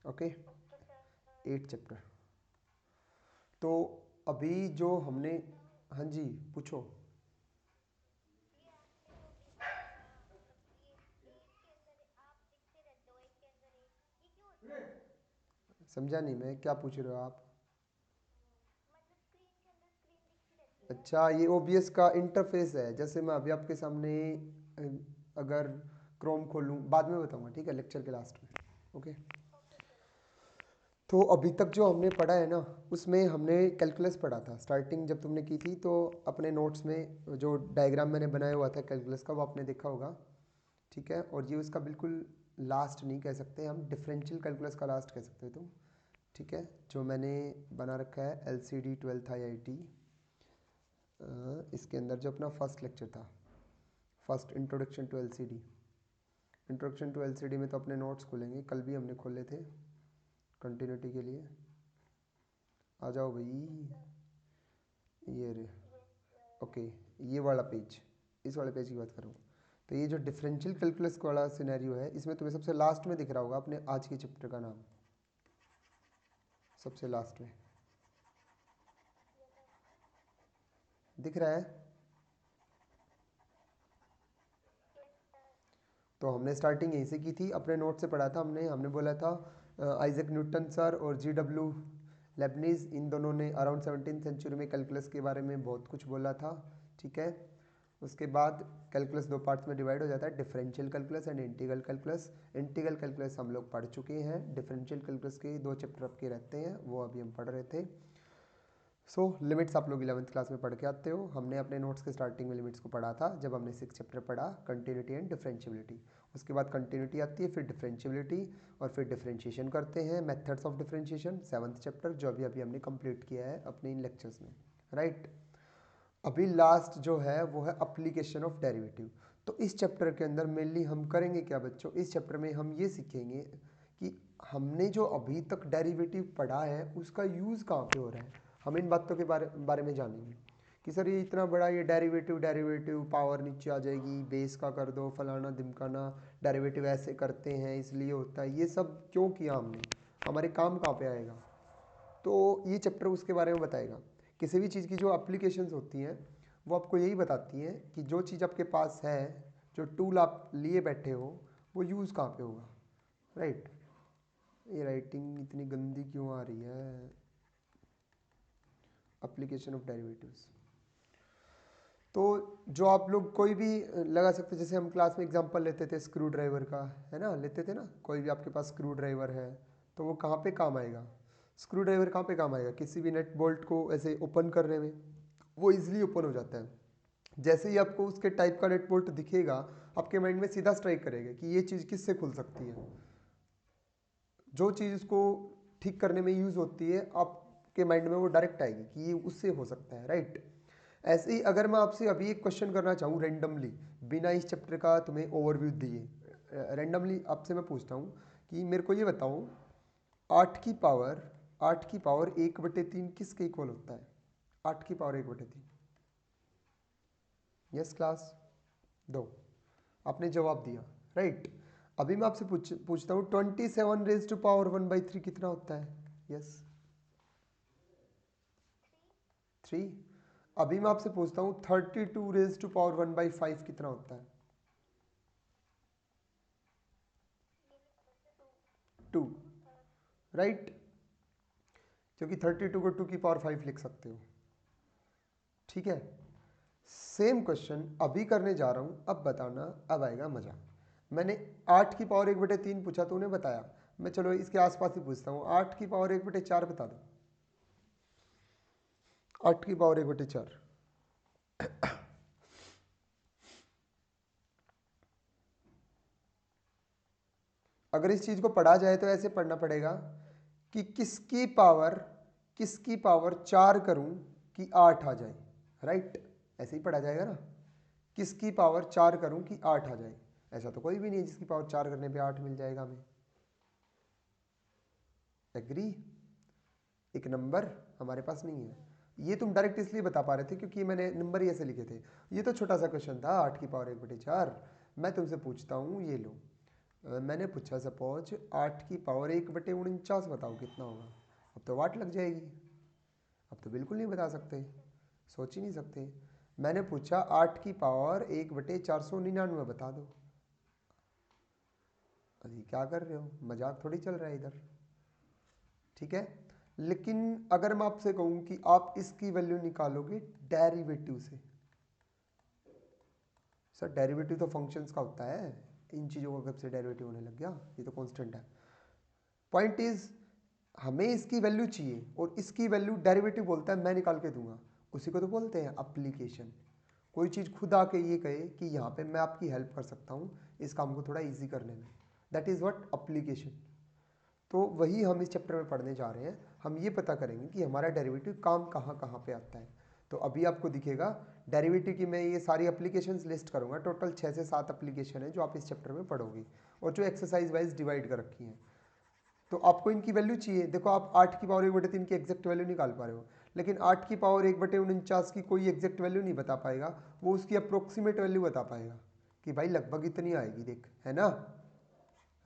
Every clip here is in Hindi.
Okay, 8 chapter. तो अभी जो हमने, हाँ जी पूछो। समझा नहीं मैं, क्या पूछ रहे हो आप? अच्छा, ये ओबीएस का इंटरफेस है। जैसे मैं अभी आपके सामने अगर क्रोम खोलूँ, बाद में बताऊंगा, ठीक है, लेक्चर के लास्ट में। ओके। तो अभी तक जो हमने पढ़ा है ना, उसमें हमने कैलकुलस पढ़ा था। स्टार्टिंग जब तुमने की थी तो अपने नोट्स में जो डायग्राम मैंने बनाया हुआ था कैलकुलस का, वो आपने देखा होगा, ठीक है। और ये उसका बिल्कुल लास्ट नहीं कह सकते हम, डिफरेंशियल कैलकुलस का लास्ट कह सकते हो तुम, ठीक है। जो मैंने बना रखा है एलसीडी 12th आईआईटी, इसके अंदर जो अपना फर्स्ट लेक्चर था, first introduction to LCD. Introduction to LCD में तो अपने नोट्स खोलेंगे, कल भी हमने खोले थे कंटिन्यूटी के लिए। आ जाओ भाई, ये रे, ओके, ये वाला पेज, इस वाले पेज की बात कर रहा हूँ। तो ये जो डिफरेंशियल कैलकुलस वाला सिनेरियो है, इसमें तुम्हें सबसे लास्ट में दिख रहा होगा अपने आज के चैप्टर का नाम, सबसे लास्ट में दिख रहा है। तो हमने स्टार्टिंग यहीं से की थी, अपने नोट से पढ़ा था हमने। हमने बोला था आइजैक न्यूटन सर और GW लेबनीज, इन दोनों ने अराउंड 17th सेंचुरी में कैलकुलस के बारे में बहुत कुछ बोला था, ठीक है। उसके बाद कैलकुलस दो पार्ट्स में डिवाइड हो जाता है, differential calculus and integral calculus. Integral calculus हम लोग पढ़ चुके हैं, डिफरेंशियल कैलकुलस के 2 चैप्टर आपके रहते हैं, वो अभी हम पढ़ रहे थे। सो लिमिट्स आप लोग 11th क्लास में पढ़ के आते हो। हमने अपने नोट्स के स्टार्टिंग में लिमिट्स को पढ़ा था जब हमने 6 चैप्टर पढ़ा, कंटिन्यूटी एंड डिफरेंशियबिलिटी। उसके बाद कंटिन्यूटी आती है, फिर डिफरेंशियबिलिटी, और फिर डिफरेंशिएशन करते हैं, methods of differentiation, 7th chapter, जो अभी अभी हमने कंप्लीट किया है अपने इन लेक्चर्स में, राइट। अभी लास्ट जो है वो है अप्लीकेशन ऑफ डेरिवेटिव। तो इस चैप्टर के अंदर मेनली हम करेंगे क्या बच्चों, इस चैप्टर में हम ये सीखेंगे कि हमने जो अभी तक डेरिवेटिव पढ़ा है उसका यूज़ कहाँ पे हो रहा है। हम इन बातों के बारे में जानेंगे कि सर ये इतना बड़ा ये डेरिवेटिव डेरिवेटिव पावर नीचे आ जाएगी, बेस का कर दो, फलाना ढिमकाना, डेरिवेटिव ऐसे करते हैं इसलिए होता है, ये सब क्यों किया हमने, हमारे काम कहाँ पे आएगा। तो ये चैप्टर उसके बारे में बताएगा। किसी भी चीज़ की जो एप्लीकेशंस होती हैं वो आपको यही बताती हैं कि जो चीज़ आपके पास है, जो टूल आप लिए बैठे हो, वो यूज़ कहाँ पे होगा, राइट। ये राइटिंग इतनी गंदी क्यों आ रही है, एप्लीकेशन ऑफ डेरिवेटिव्स। तो जो आप लोग कोई भी लगा सकते, जैसे हम क्लास में एग्जांपल लेते थे स्क्रू ड्राइवर का, है ना, लेते थे ना, कोई भी आपके पास स्क्रू ड्राइवर है तो वो कहाँ पे काम आएगा, स्क्रू ड्राइवर कहाँ पे काम आएगा, किसी भी नट बोल्ट को ऐसे ओपन करने में, वो इजीली ओपन हो जाता है। जैसे ही आपको उसके टाइप का नट बोल्ट दिखेगा, आपके माइंड में सीधा स्ट्राइक करेगा कि ये चीज़ किससे खुल सकती है। जो चीज़ उसको ठीक करने में यूज़ होती है, आपके माइंड में वो डायरेक्ट आएगी कि ये उससे हो सकता है, राइट। ऐसे ही अगर मैं आपसे अभी एक क्वेश्चन करना चाहूँ रैंडमली, बिना इस चैप्टर का तुम्हें ओवरव्यू दिए, रैंडमली आपसे मैं पूछता हूँ कि मेरे को ये बताओ, 8 की पावर 1/3 किसके इक्वल होता है, 8 की पावर 1/3। यस क्लास, दो, आपने जवाब दिया, राइट। अभी मैं आपसे पूछता हूँ 27 raised to power 1/3 कितना होता है। यस, 3। अभी मैं आपसे पूछता हूँ 32 raised to power 1/5 कितना होता है। 2, राइट, क्योंकि 32 को 2 की पावर 5 लिख सकते हो, ठीक है। सेम क्वेश्चन अभी करने जा रहा हूँ, अब बताना, अब आएगा मजा। मैंने 8 की पावर 1/3 पूछा तो उन्हें बताया, मैं चलो इसके आसपास ही पूछता हूँ, 8 की पावर 1/4 बता दो, 8 की पावर 1/4। अगर इस चीज़ को पढ़ा जाए तो ऐसे पढ़ना पड़ेगा कि किसकी पावर 4 करूं कि 8 आ जाए, राइट। ऐसे ही पढ़ा जाएगा ना, किसकी पावर 4 करूं कि 8 आ जाए। ऐसा तो कोई भी नहीं है जिसकी पावर 4 करने पे 8 मिल जाएगा हमें, एग्री। एक नंबर हमारे पास नहीं है, ये तुम डायरेक्ट इसलिए बता पा रहे थे क्योंकि मैंने नंबर ही ऐसे लिखे थे। ये तो छोटा सा क्वेश्चन था, 8 की पावर 1/4। मैं तुमसे पूछता हूँ, ये लो, मैंने पूछा सपोज 8⁴ बताओ कितना होगा। अब तो वाट लग जाएगी, अब तो बिल्कुल नहीं बता सकते, सोच ही नहीं सकते। मैंने पूछा 8⁴ बता दो। अरे क्या कर रहे हो, मजाक थोड़ी चल रहा है इधर, ठीक है। लेकिन अगर मैं आपसे कहूं कि आप इसकी वैल्यू निकालोगे डेरिवेटिव से, सर डेरिवेटिव तो फंक्शंस का होता है, इन चीज़ों का कब से डेरिवेटिव होने लग गया, ये तो कांस्टेंट है। पॉइंट इज हमें इसकी वैल्यू चाहिए और इसकी वैल्यू डेरिवेटिव बोलता है मैं निकाल के दूंगा, उसी को तो बोलते हैं एप्लीकेशन। कोई चीज़ खुद आके ये कहे कि यहाँ पे मैं आपकी हेल्प कर सकता हूँ इस काम को थोड़ा इजी करने में, दैट इज़ व्हाट एप्लीकेशन। तो वही हम इस चैप्टर में पढ़ने जा रहे हैं। हम ये पता करेंगे कि हमारा डेरिवेटिव काम कहाँ कहाँ पे आता है। तो अभी आपको दिखेगा डेरिवेटिव की मैं ये सारी एप्लीकेशंस लिस्ट करूँगा, टोटल 6 से 7 एप्लीकेशन है जो आप इस चैप्टर में पढ़ोगे और जो एक्सरसाइज वाइज डिवाइड कर रखी हैं। तो आपको इनकी वैल्यू चाहिए, देखो आप 8⁴1/3 की एग्जैक्ट वैल्यू निकाल पा रहे हो, लेकिन 8⁴1/49 की कोई एग्जैक्ट वैल्यू नहीं बता पाएगा, वो उसकी अप्रोक्सीमेट वैल्यू बता पाएगा कि भाई लगभग इतनी आएगी, देख है ना,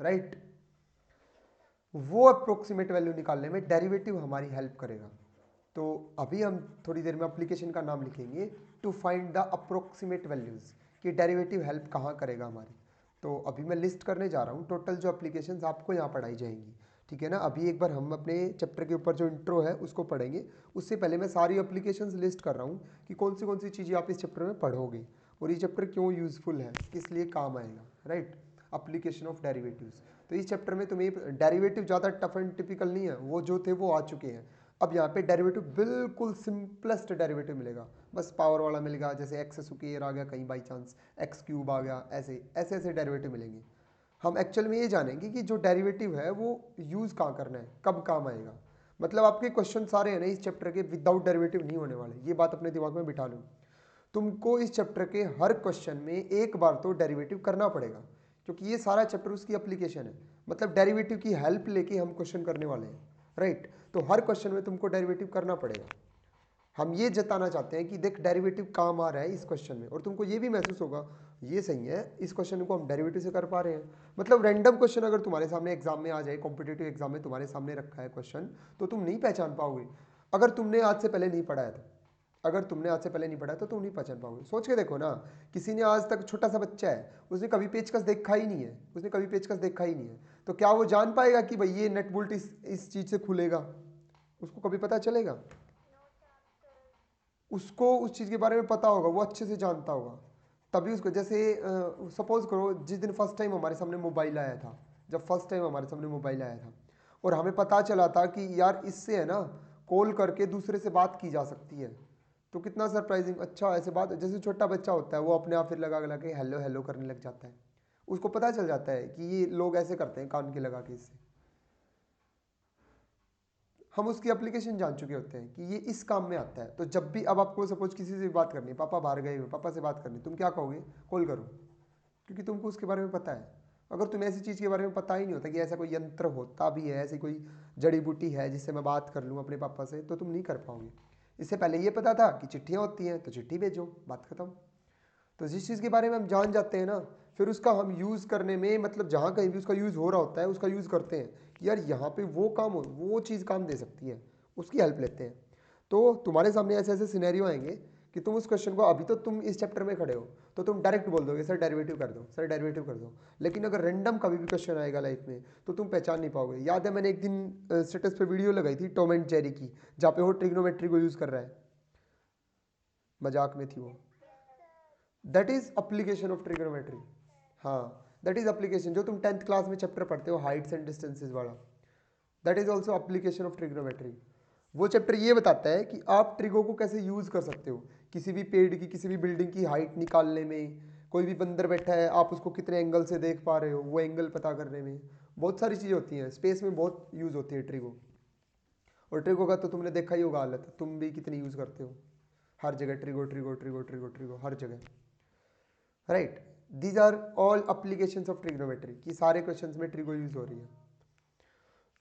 राइट। वो अप्रोक्सीमेट वैल्यू निकालने में डेरिवेटिव हमारी हेल्प करेगा। तो अभी हम थोड़ी देर में एप्लीकेशन का नाम लिखेंगे to find the approximate values, कि डेरिवेटिव हेल्प कहाँ करेगा हमारी। तो अभी मैं लिस्ट करने जा रहा हूँ टोटल जो एप्लीकेशंस आपको यहाँ पढ़ाई जाएंगी, ठीक है ना। अभी एक बार हम अपने चैप्टर के ऊपर जो इंट्रो है उसको पढ़ेंगे, उससे पहले मैं सारी एप्लीकेशंस लिस्ट कर रहा हूँ कि कौन सी चीज़ें आप इस चैप्टर में पढ़ोगे और ये चैप्टर क्यों यूजफुल है, किस लिए काम आएगा, राइट। Application of derivatives. तो इस चैप्टर में तुम्हें डेरिवेटिव ज़्यादा टफ एंड टिपिकल नहीं है, वो जो थे वो आ चुके हैं। अब यहाँ पे डेरिवेटिव बिल्कुल सिंपलेस्ट डेरिवेटिव मिलेगा, बस पावर वाला मिलेगा, जैसे एक्स स्क्वायर आ गया कहीं बाई चांस, एक्स क्यूब आ गया, ऐसे ऐसे ऐसे डेरिवेटिव मिलेंगे। हम एक्चुअल में ये जानेंगे कि जो डेरिवेटिव है वो यूज़ कहाँ करना है, कब काम आएगा। मतलब आपके क्वेश्चन सारे हैं ना इस चैप्टर के विदाउट डेरिवेटिव नहीं होने वाले, ये बात अपने दिमाग में बिठा लो। तुमको इस चैप्टर के हर क्वेश्चन में एक बार तो डेरिवेटिव करना पड़ेगा, क्योंकि ये सारा चैप्टर उसकी एप्लीकेशन है, मतलब डेरिवेटिव की हेल्प लेके हम क्वेश्चन करने वाले हैं, राइट। तो हर क्वेश्चन में तुमको डेरिवेटिव करना पड़ेगा। हम ये जताना चाहते हैं कि देख डेरिवेटिव काम आ रहा है इस क्वेश्चन में, और तुमको ये भी महसूस होगा ये सही है, इस क्वेश्चन को हम डेरिवेटिव से कर पा रहे हैं। मतलब रैंडम क्वेश्चन अगर तुम्हारे सामने एग्जाम में आ जाए, कॉम्पिटेटिव एग्जाम में तुम्हारे सामने रखा है क्वेश्चन, तो तुम नहीं पहचान पाओगे अगर तुमने आज से पहले नहीं पढ़ा है तो। अगर तुमने आज से पहले नहीं पढ़ा तो तुम नहीं पहचान पाओगे। सोच के देखो ना, किसी ने आज तक, छोटा सा बच्चा है, उसने कभी पेचकस देखा ही नहीं है, उसने कभी पेचकस देखा ही नहीं है, तो क्या वो जान पाएगा कि भाई ये नट बोल्ट इस चीज़ से खुलेगा? उसको कभी पता चलेगा? उसको उस चीज़ के बारे में पता होगा, वो अच्छे से जानता होगा, तभी उसको, जैसे सपोज करो जिस दिन फर्स्ट टाइम हमारे सामने मोबाइल आया था, जब फर्स्ट टाइम हमारे सामने मोबाइल आया था और हमें पता चला था कि यार इससे है ना कॉल करके दूसरे से बात की जा सकती है, तो कितना सरप्राइजिंग, अच्छा ऐसे बात। जैसे छोटा बच्चा होता है वो अपने आप फिर लगा लगा के हेलो हेलो करने लग जाता है, उसको पता चल जाता है कि ये लोग ऐसे करते हैं कान के लगा के इससे। हम उसकी एप्लीकेशन जान चुके होते हैं कि ये इस काम में आता है। तो जब भी अब आपको सपोज किसी से बात करनी है, पापा बाहर गए हुए, पापा से बात करनी, तुम क्या कहोगे? कॉल करो, क्योंकि तुमको उसके बारे में पता है। अगर तुम्हें ऐसी चीज़ के बारे में पता ही नहीं होता कि ऐसा कोई यंत्र होता भी है, ऐसी कोई जड़ी बूटी है जिससे मैं बात कर लूँ अपने पापा से, तो तुम नहीं कर पाओगे। इससे पहले ये पता था कि चिट्ठियाँ होती हैं तो चिट्ठी भेजो, बात खत्म। तो जिस चीज़ के बारे में हम जान जाते हैं ना, फिर उसका हम यूज़ करने में, मतलब जहाँ कहीं भी उसका यूज़ हो रहा होता है उसका यूज़ करते हैं कि यार यहाँ पे वो काम हो, वो चीज़ काम दे सकती है, उसकी हेल्प लेते हैं। तो तुम्हारे सामने ऐसे ऐसे सिनेरियो आएंगे कि तुम उस क्वेश्चन को, अभी तो तुम इस चैप्टर में खड़े हो तो तुम डायरेक्ट बोल दोगे सर डेरिवेटिव कर दो, सर डेरिवेटिव कर दो। लेकिन अगर रैंडम कभी भी क्वेश्चन आएगा लाइफ में तो तुम पहचान नहीं पाओगे। याद है मैंने एक दिन स्टेटस पे वीडियो लगाई थी टॉम एंड जेरी की, जहाँ पे वो ट्रिग्नोमेट्री को यूज़ कर रहा है, मजाक में थी वो। That is application of trigonometry. हाँ, दैट इज अप्लीकेशन, जो तुम 10th क्लास में चैप्टर पढ़ते हो हाइट्स एंड डिस्टेंसेस वाला, that is also application of trigonometry. वो चैप्टर ये बताता है कि आप ट्रिगो को कैसे यूज कर सकते हो किसी भी पेड़ की, किसी भी बिल्डिंग की हाइट निकालने में। कोई भी बंदर बैठा है, आप उसको कितने एंगल से देख पा रहे हो, वो एंगल पता करने में। बहुत सारी चीज़ें होती हैं, स्पेस में बहुत यूज़ होती है ट्रिगो। और ट्रिगो का तो तुमने देखा ही होगा हालत, तुम भी कितनी यूज़ करते हो, हर जगह trigo trigo trigo trigo trigo हर जगह, right. These are all applications of trigonometry, कि सारे क्वेश्चंस में ट्रिगो यूज हो रही है।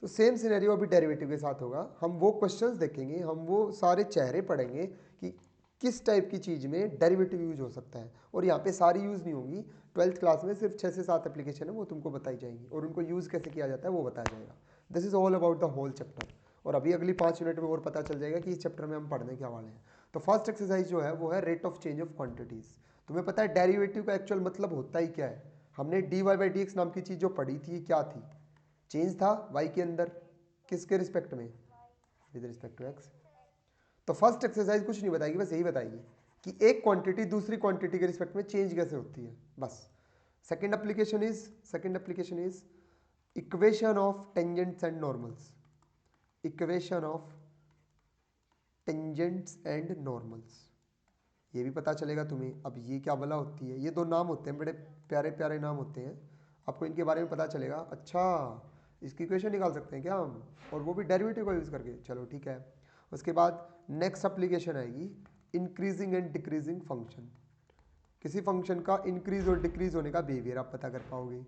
तो सेम सिनेरियो अभी डेरिवेटिव के साथ होगा। हम वो क्वेश्चंस देखेंगे, हम वो सारे चेहरे पढ़ेंगे कि किस टाइप की चीज़ में डेरिवेटिव यूज हो सकता है। और यहाँ पे सारी यूज़ नहीं होंगी, ट्वेल्थ क्लास में सिर्फ 6 से 7 एप्लीकेशन है, वो तुमको बताई जाएंगी और उनको यूज़ कैसे किया जाता है वो बताया जाएगा। This is all about the whole chapter. और अभी अगली 5 मिनट में और पता चल जाएगा कि इस चैप्टर में हम पढ़ने क्या वाले हैं। तो फर्स्ट एक्सरसाइज जो है वो है rate of change of quantities. तुम्हें पता है डेरिवेटिव का एक्चुअल मतलब होता ही क्या है? हमने dy बाई डी एक्स नाम की चीज़ जो पढ़ी थी क्या थी? चेंज था y के अंदर, किसके रिस्पेक्ट में? With respect to x। तो फर्स्ट एक्सरसाइज कुछ नहीं बताएगी, बस यही बताएगी कि एक क्वांटिटी दूसरी क्वांटिटी के रिस्पेक्ट में चेंज कैसे होती है, बस। Second application is equation of tangents and normals. Equation of tangents and normals, ये भी पता चलेगा तुम्हें। अब ये क्या भला होती है? ये दो नाम होते हैं, बड़े प्यारे प्यारे नाम होते हैं, आपको इनके बारे में पता चलेगा। अच्छा, इसकी इक्वेशन निकाल सकते हैं क्या हम, और वो भी डेरिवेटिव का यूज़ करके? चलो ठीक है। उसके बाद नेक्स्ट एप्लीकेशन आएगी इंक्रीजिंग एंड डिक्रीजिंग फंक्शन। किसी फंक्शन का इंक्रीज और डिक्रीज होने का बिहेवियर आप पता कर पाओगे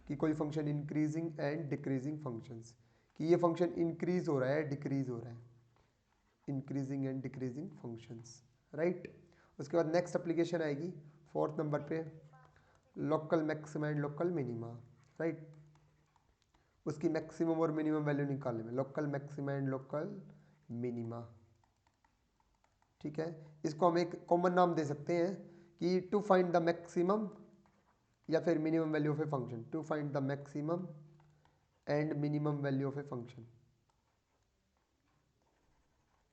कि कोई function increasing and decreasing functions, कि ये फंक्शन इंक्रीज हो रहा है डिक्रीज हो रहा है, increasing and decreasing functions, right. उसके बाद नेक्स्ट एप्लीकेशन आएगी फोर्थ नंबर पे local maxima and local minima, right. उसकी मैक्सिमम और मिनिमम वैल्यू निकालने में, local maxima and local minima, ठीक है। इसको हम एक कॉमन नाम दे सकते हैं कि टू फाइंड द मैक्सिमम या फिर minimum value of a function, to find the maximum and minimum value of a function.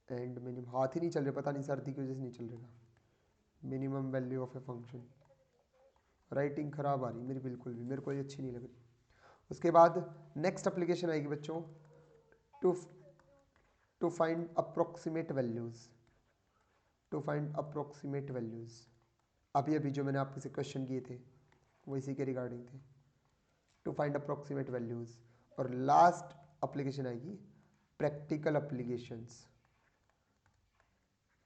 And minimum, हाथ ही नहीं चल रहे, पता नहीं सर्दी की वजह से नहीं चल रहा। Minimum value of a function, writing खराब आ रही मेरी, बिल्कुल भी मेरे को ये अच्छी नहीं लग रही। उसके बाद नेक्स्ट एप्लीकेशन आएगी बच्चों to find approximate values, to find approximate values. अभी अभी जो मैंने आपसे क्वेश्चन किए थे वो इसी के रिगार्डिंग थे, टू फाइंड अप्रोक्सीमेट वैल्यूज। और लास्ट एप्लीकेशन आएगी practical applications,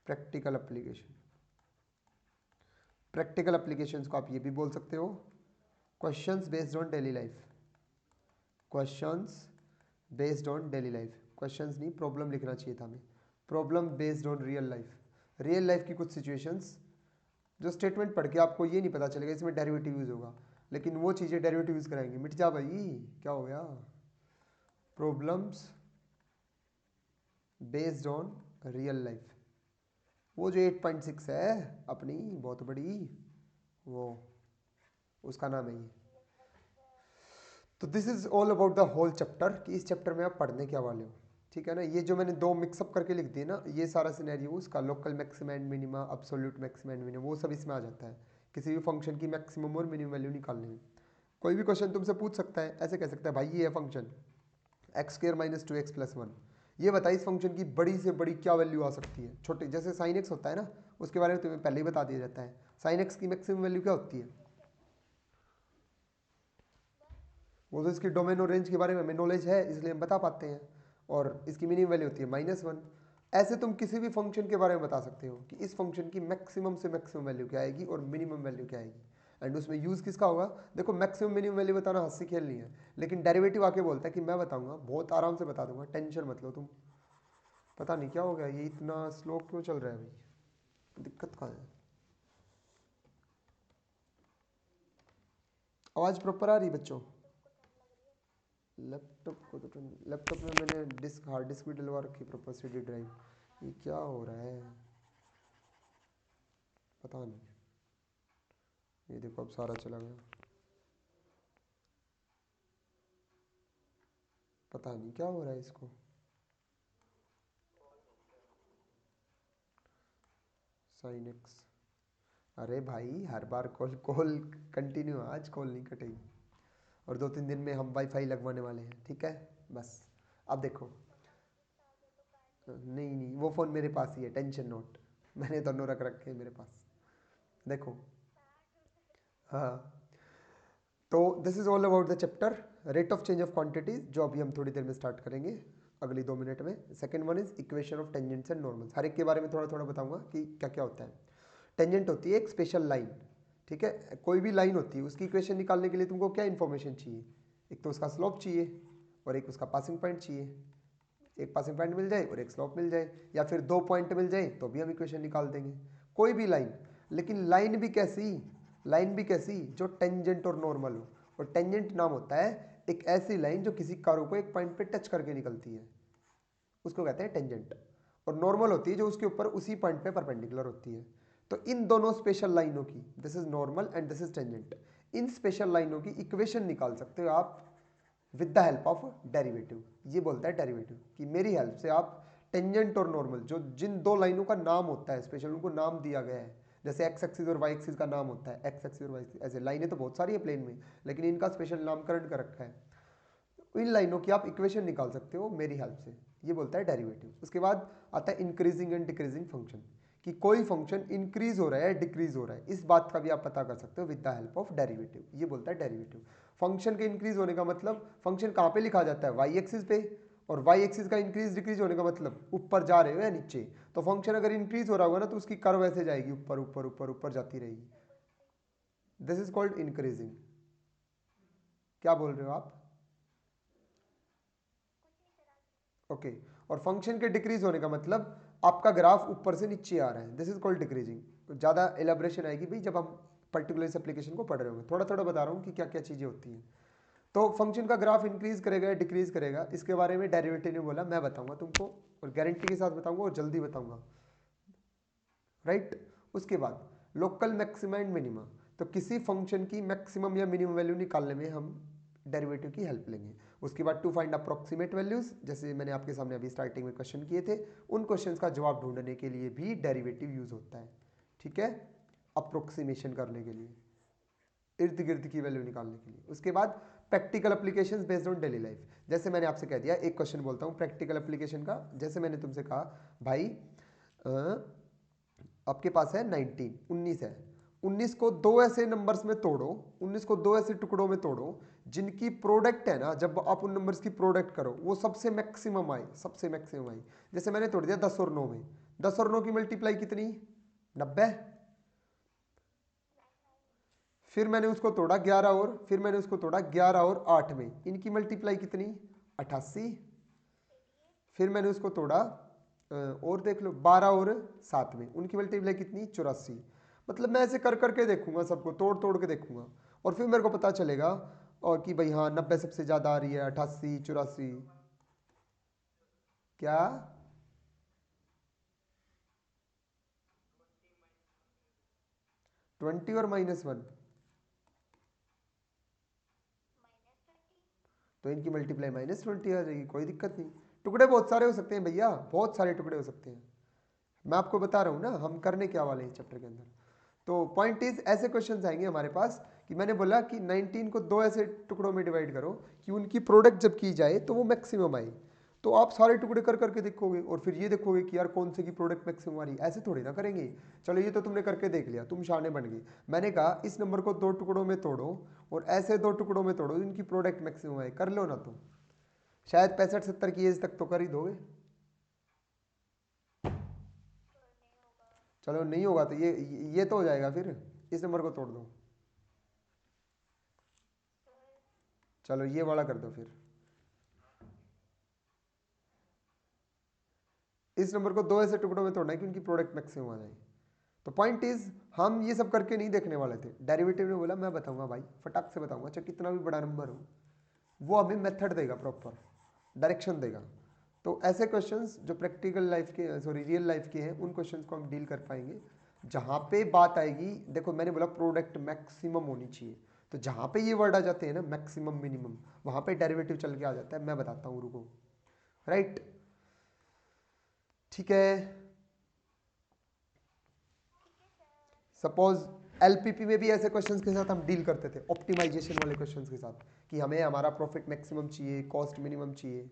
practical application. Practical applications को आप ये भी बोल सकते हो questions based on daily life, questions based on daily life. Questions नहीं, प्रॉब्लम लिखना चाहिए था हमें, problem based on real life. Real life की कुछ सिचुएशंस जो स्टेटमेंट पढ़ के आपको ये नहीं पता चलेगा इसमें डेरिवेटिव यूज होगा, लेकिन वो चीज़ें डेरिवेटिव यूज कराएंगे। मिट जा भाई, क्या हो गया? Problems based on real life, वो जो 8.6 है अपनी बहुत बड़ी, वो उसका नाम है ये। तो this is all about the whole chapter, कि इस चैप्टर में आप पढ़ने क्या वाले हो, ठीक है ना। ये जो मैंने दो मिक्सअप करके लिख दिए ना, ये सारा सिनेरियो उसका local maxima and minima, absolute maxima and minima, वो सब इसमें आ जाता है किसी भी फंक्शन की मैक्सिमम और मिनिमम वैल्यू निकालने में। कोई भी क्वेश्चन तुमसे पूछ सकता है, ऐसे कह सकता है भाई ये है function x square minus 2x plus 1, ये बताइए इस फंक्शन की बड़ी से बड़ी क्या वैल्यू आ सकती है। छोटे जैसे साइन एक्स होता है ना, उसके बारे में तुम्हें पहले ही बता दिया जाता है, साइन एक्स की मैक्सिमम वैल्यू क्या होती है, वो तो इसकी डोमेन और रेंज के बारे में हमें नॉलेज है इसलिए हम बता पाते हैं, और इसकी मिनिमम वैल्यू होती है -1। ऐसे तुम किसी भी फंक्शन के बारे में बता सकते हो कि इस फंक्शन की मैक्सिमम से मैक्सिमम वैल्यू क्या आएगी और मिनिमम वैल्यू क्या आएगी, एंड उसमें यूज़ किसका होगा। देखो मैक्सिमम मिनिमम वैल्यू बताना हंसी खेल नहीं है, लेकिन डेरिवेटिव आके बोलता है कि मैं बताऊंगा, बहुत आराम से बता दूंगा, टेंशन मत लो तुम। पता नहीं क्या हो गया, ये इतना स्लो क्यों चल रहा है भाई, दिक्कत कहाँ है? आवाज़ प्रॉपर आ रही बच्चों? लैपटॉप को तो लैपटॉप में मैंने डिस्क हार्ड डिस्क भी डलवा रखी, प्रॉपर CD ड्राइव। ये क्या हो रहा है पता नहीं। ये देखो अब सारा चला गया, पता नहीं क्या हो रहा है इसको। साइन एक्स, अरे भाई हर बार कॉल कॉल कंटिन्यू, आज कॉल नहीं कटेगी, और 2-3 दिन में हम वाईफाई लगवाने वाले हैं, ठीक है बस। अब देखो, नहीं नहीं वो फ़ोन मेरे पास ही है, टेंशन नोट, मैंने दोनों रख रखे हैं मेरे पास। देखो, हाँ, तो this is all about the chapter rate of change of quantities, जो अभी हम थोड़ी देर में स्टार्ट करेंगे, अगली 2 मिनट में। Second one is equation of tangents and normals, हर एक के बारे में थोड़ा थोड़ा बताऊंगा कि क्या क्या होता है। टेंजेंट होती है एक स्पेशल लाइन, ठीक है, कोई भी लाइन होती है उसकी इक्वेशन निकालने के लिए तुमको क्या इन्फॉर्मेशन चाहिए, एक तो उसका स्लोप चाहिए और एक उसका पासिंग पॉइंट चाहिए। एक पासिंग पॉइंट मिल जाए और एक स्लोप मिल जाए, या फिर 2 पॉइंट मिल जाए तो भी हम इक्वेशन निकाल देंगे, कोई भी लाइन। लेकिन लाइन भी कैसी, लाइन भी कैसी, जो टेंजेंट और नॉर्मल हो। और टेंजेंट नाम होता है एक ऐसी लाइन जो किसी कर्व को एक पॉइंट पे टच करके निकलती है, उसको कहते हैं टेंजेंट। और नॉर्मल होती है जो उसके ऊपर उसी पॉइंट पे परपेंडिकुलर होती है। तो इन दोनों स्पेशल लाइनों की, this is normal and this is tangent, in special लाइनों की इक्वेशन निकाल सकते हो आप with the help of derivative. ये बोलता है डेरिवेटिव कि मेरी हेल्प से आप टेंजेंट और नॉर्मल, जो जिन दो लाइनों का नाम होता है स्पेशल, उनको नाम दिया गया है, जैसे एक्स एक्सिस और वाई एक्सिस का नाम होता है एक्स एक्सिस और वाई एक्सिस, ऐसे लाइनें तो बहुत सारी है प्लेन में, लेकिन इनका स्पेशल नामकरण कर रखा है। इन लाइनों की आप इक्वेशन निकाल सकते हो मेरी हेल्प से, ये बोलता है डेरिवेटिव। उसके बाद आता है इंक्रीजिंग एंड डिक्रीजिंग फंक्शन, कि कोई फंक्शन इंक्रीज हो रहा है डिक्रीज हो रहा है, इस बात का भी आप पता कर सकते हो with the help of derivative, ये बोलता है डेरिवेटिव। फंक्शन के इंक्रीज होने का मतलब फंक्शन कहाँ पे लिखा जाता है, वाई एक्सिस पे, और वाई एक्सिस का इंक्रीज डिक्रीज होने का मतलब ऊपर जा रहे हो या नीचे। तो फंक्शन अगर इंक्रीज हो रहा होगा ना तो उसकी कर्व ऐसे जाएगी, ऊपर ऊपर ऊपर ऊपर जाती रहेगी, दिस इज कॉल्ड इंक्रीजिंग। क्या बोल रहे हो आप? ओके और फंक्शन के डिक्रीज होने का मतलब आपका ग्राफ ऊपर से नीचे आ रहा है, दिस इज कॉल्ड डिक्रीजिंग। तो ज़्यादा एलेबोरेशन आएगी भाई जब हम पर्टिकुलर इस एप्लीकेशन को पढ़ रहे होंगे, थोड़ा थोड़ा बता रहा हूँ कि क्या क्या चीज़ें होती हैं। तो फंक्शन का ग्राफ इंक्रीज करेगा या डिक्रीज करेगा, इसके बारे में डेरिवेटिव ने बोला मैं बताऊंगा तुमको, और गारंटी के साथ बताऊंगा और जल्दी बताऊंगा, राइट। उसके बाद लोकल मैक्सिमा एंड मिनिमा, तो किसी फंक्शन की मैक्सिमम या मिनिमम वैल्यू निकालने में हम डेरिवेटिव की हेल्प लेंगे। उसके बाद टू फाइंड अप्रोक्सीमेट वैल्यूज, जैसे मैंने आपके सामने अभी स्टार्टिंग में क्वेश्चन किए थे, उन क्वेश्चंस का जवाब ढूंढने के लिए भी डेरिवेटिव यूज होता है, ठीक है, अप्रोक्सीमेशन करने के लिए, इर्द गिर्द की वैल्यू निकालने के लिए। उसके बाद practical applications based on daily life, जैसे मैंने आपसे कह दिया, एक क्वेश्चन बोलता हूँ प्रैक्टिकल एप्लीकेशन का, जैसे मैंने तुमसे कहा भाई आपके पास है 19 है, 19 को दो ऐसे नंबर्स में तोड़ो, 19 को दो ऐसे टुकड़ों में तोड़ो जिनकी प्रोडक्ट है ना, जब आप उन नंबर्स की प्रोडक्ट करो वो सबसे मैक्सिमम आए, सबसे मैक्सिमम आई। जैसे मैंने तोड़ दिया 10 और 9 में, 10 और 9 की मल्टीप्लाई कितनी, 90। फिर मैंने उसको तोड़ा 11 और, फिर मैंने उसको तोड़ा 11 और 8 में, इनकी मल्टीप्लाई कितनी, 88। फिर मैंने उसको तोड़ा और देख लो 12 और 7 में, उनकी मल्टीप्लाई कितनी, 84। मतलब मैं ऐसे कर करके देखूंगा, सबको तोड़ तोड़ के देखूंगा, और फिर मेरे को पता चलेगा और कि भाई हाँ 90 सबसे ज़्यादा आ रही है, 88, 84। क्या? 20 और -1, तो इनकी मल्टीप्लाई -20 आ जाएगी, कोई दिक्कत नहीं। टुकड़े बहुत सारे हो सकते हैं भैया, बहुत सारे टुकड़े हो सकते हैं, मैं आपको बता रहा हूँ ना हम करने क्या वाले हैं चैप्टर के अंदर। तो पॉइंट इज ऐसे क्वेश्चंस आएंगे हमारे पास कि मैंने बोला कि 19 को दो ऐसे टुकड़ों में डिवाइड करो कि उनकी प्रोडक्ट जब की जाए तो वो मैक्सिमम आए। तो आप सारे टुकड़े कर करके देखोगे और फिर ये देखोगे कि यार कौन से की प्रोडक्ट मैक्सिमम आ रही है, ऐसे थोड़ी ना करेंगे। चलो ये तो तुमने करके देख लिया, तुम शाने बन गए। मैंने कहा इस नंबर को दो टुकड़ों में तोड़ो और ऐसे दो टुकड़ों में तोड़ो इनकी प्रोडक्ट मैक्सिमम आए, कर लो ना तुम, शायद 65-70 की एज तक तो कर ही दोगे। चलो नहीं होगा तो ये तो हो जाएगा, फिर इस नंबर को तोड़ दो, चलो ये वाला कर दो, फिर इस नंबर को दो ऐसे टुकड़ों में तोड़ना है कि उनकी प्रोडक्ट मैक्सिमम आ जाए। तो पॉइंट इज हम ये सब करके नहीं देखने वाले थे, डेरिवेटिव ने बोला मैं बताऊंगा भाई, फटाक से बताऊंगा, चाहे कितना भी बड़ा नंबर हो, वो हमें मेथड देगा, प्रॉपर डायरेक्शन देगा। तो ऐसे क्वेश्चंस जो प्रैक्टिकल लाइफ के, सॉरी रियल लाइफ के हैं, उन क्वेश्चंस को हम डील कर पाएंगे। जहां पे बात आएगी, देखो मैंने बोला प्रोडक्ट मैक्सिमम होनी चाहिए, तो जहां पे ये वर्ड आ जाते हैं ना मैक्सिमम मिनिमम, वहां पे डेरिवेटिव चल के आ जाता है, मैं बताता हूँ रुको, राइट, ठीक है। सपोज एलपीपी में भी ऐसे क्वेश्चंस के साथ हम डील करते थे, ऑप्टिमाइजेशन वाले क्वेश्चंस के साथ, कि हमें हमारा प्रॉफिट मैक्सिमम चाहिए, कॉस्ट मिनिमम चाहिए।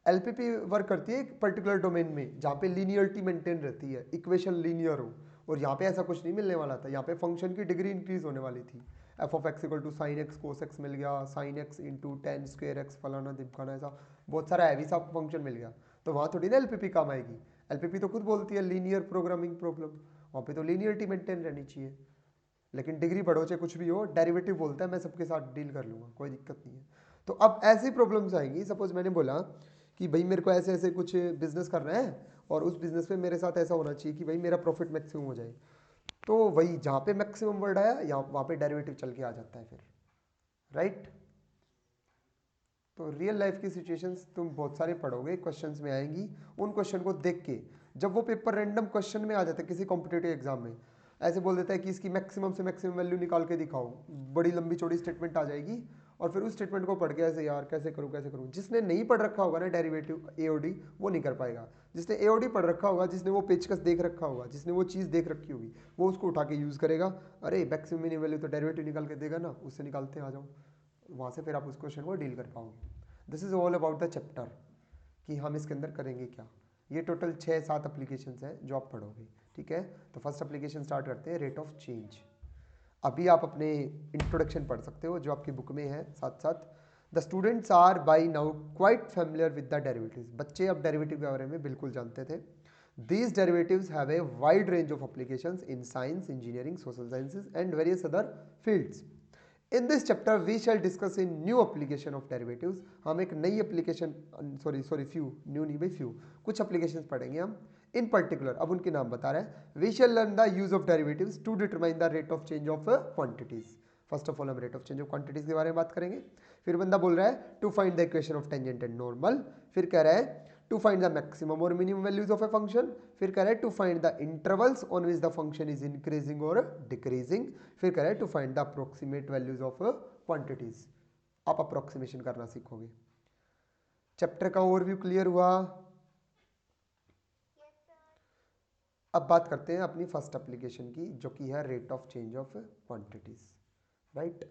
एलपीपी वर्क करती है एक पर्टिकुलर डोमेन में जहाँ पे लीनियरिटी मेंटेन रहती है, इक्वेशन लीनियर हो, और यहाँ पे ऐसा कुछ नहीं मिलने वाला था, यहाँ पे फंक्शन की डिग्री इंक्रीज होने वाली थी। F of x equal to sine x cos x मिल गया, sine x into tan square x फलाना दिमकाना, ऐसा बहुत सारा हैवी सा फंक्शन मिल गया। तो वहाँ थोड़ी ना एलपीपी काम आएगी, एलपीपी तो खुद बोलती है लीनियर प्रोग्रामिंग प्रॉब्लम, वहाँ पे तो लीनियरिटी मेंटेन रहनी चाहिए। लेकिन डिग्री बढ़ो चाहे कुछ भी हो, डेरिवेटिव बोलता है मैं सबके साथ डील कर लूँगा, कोई दिक्कत नहीं है। तो अब ऐसी प्रॉब्लम्स आएंगी, सपोज मैंने बोला कि भाई मेरे को ऐसे ऐसे कुछ बिजनेस करना है और उस बिजनेस में मेरे साथ ऐसा होना चाहिए कि भाई मेरा प्रॉफिट मैक्सिमम हो जाए। तो वही जहाँ पे मैक्सिमम वर्ड आया यहाँ वहाँ पे डेरिवेटिव चल के आ जाता है फिर, राइट। तो रियल लाइफ की सिचुएशंस तुम बहुत सारे पढ़ोगे, क्वेश्चंस में आएंगी। उन क्वेश्चन को देख के जब वो पेपर रैंडम क्वेश्चन में आ जाता है किसी कॉम्पिटेटिव एग्जाम में, ऐसे बोल देता है कि इसकी मैक्सिमम से मैक्सिमम वैल्यू निकाल के दिखाओ, बड़ी लंबी चौड़ी स्टेटमेंट आ जाएगी, और फिर उस स्टेटमेंट को पढ़ के ऐसे यार कैसे करूँ कैसे करूँ। जिसने नहीं पढ़ रखा होगा ना डेरिवेटिव एओडी, वो नहीं कर पाएगा। जिसने एओडी पढ़ रखा होगा, जिसने वो पेचकस देख रखा होगा, जिसने वो चीज़ देख रखी होगी, वो उसको उठा के यूज़ करेगा। अरे मैक्सिमम मिनिमम वैल्यू तो डेरिवेटिव निकाल के देगा ना, उससे निकालते आ जाओ, वहाँ से फिर आप उस क्वेश्चन को डील कर पाओगे। This is all about the chapter कि हम इसके अंदर करेंगे क्या। ये टोटल 6-7 एप्लीकेशंस हैं जो आप पढ़ोगे, ठीक है। तो फर्स्ट एप्लीकेशन स्टार्ट करते हैं, रेट ऑफ चेंज। अभी आप अपने इंट्रोडक्शन पढ़ सकते हो जो आपकी बुक में है साथ साथ। The students are by now quite familiar with the derivatives. बच्चे अब डेरिवेटिव के बारे में बिल्कुल जानते थे। These derivatives have a wide range of applications in science, engineering, social sciences and various other fields. In this chapter we shall discuss in new application of derivatives. हम एक नई एप्लीकेशन, फ्यू न्यू नहीं भाई, फ्यू कुछ एप्लीकेशंस पढ़ेंगे हम। इन पर्टिकुलर अब उनके नाम बता रहे हैं। We shall learn the use of derivatives to determine the rate of change of quantities. First of all हम rate of change of quantities के बारे में बात करेंगे। फिर बंदा बोल रहा है to find the equation of tangent and normal. फिर कह रहा है टू फाइंड द मैक्सिमम और minimum values of a function. फिर कह रहा है to find the intervals on which the function is increasing और डिक्रीजिंग। फिर कह रहा है to find the approximate values of quantities. आप अप्रोक्सीमेशन करना सीखोगे। चैप्टर का ओवरव्यू क्लियर हुआ। अब बात करते हैं अपनी फर्स्ट एप्लीकेशन की जो कि है rate of change of quantities, right.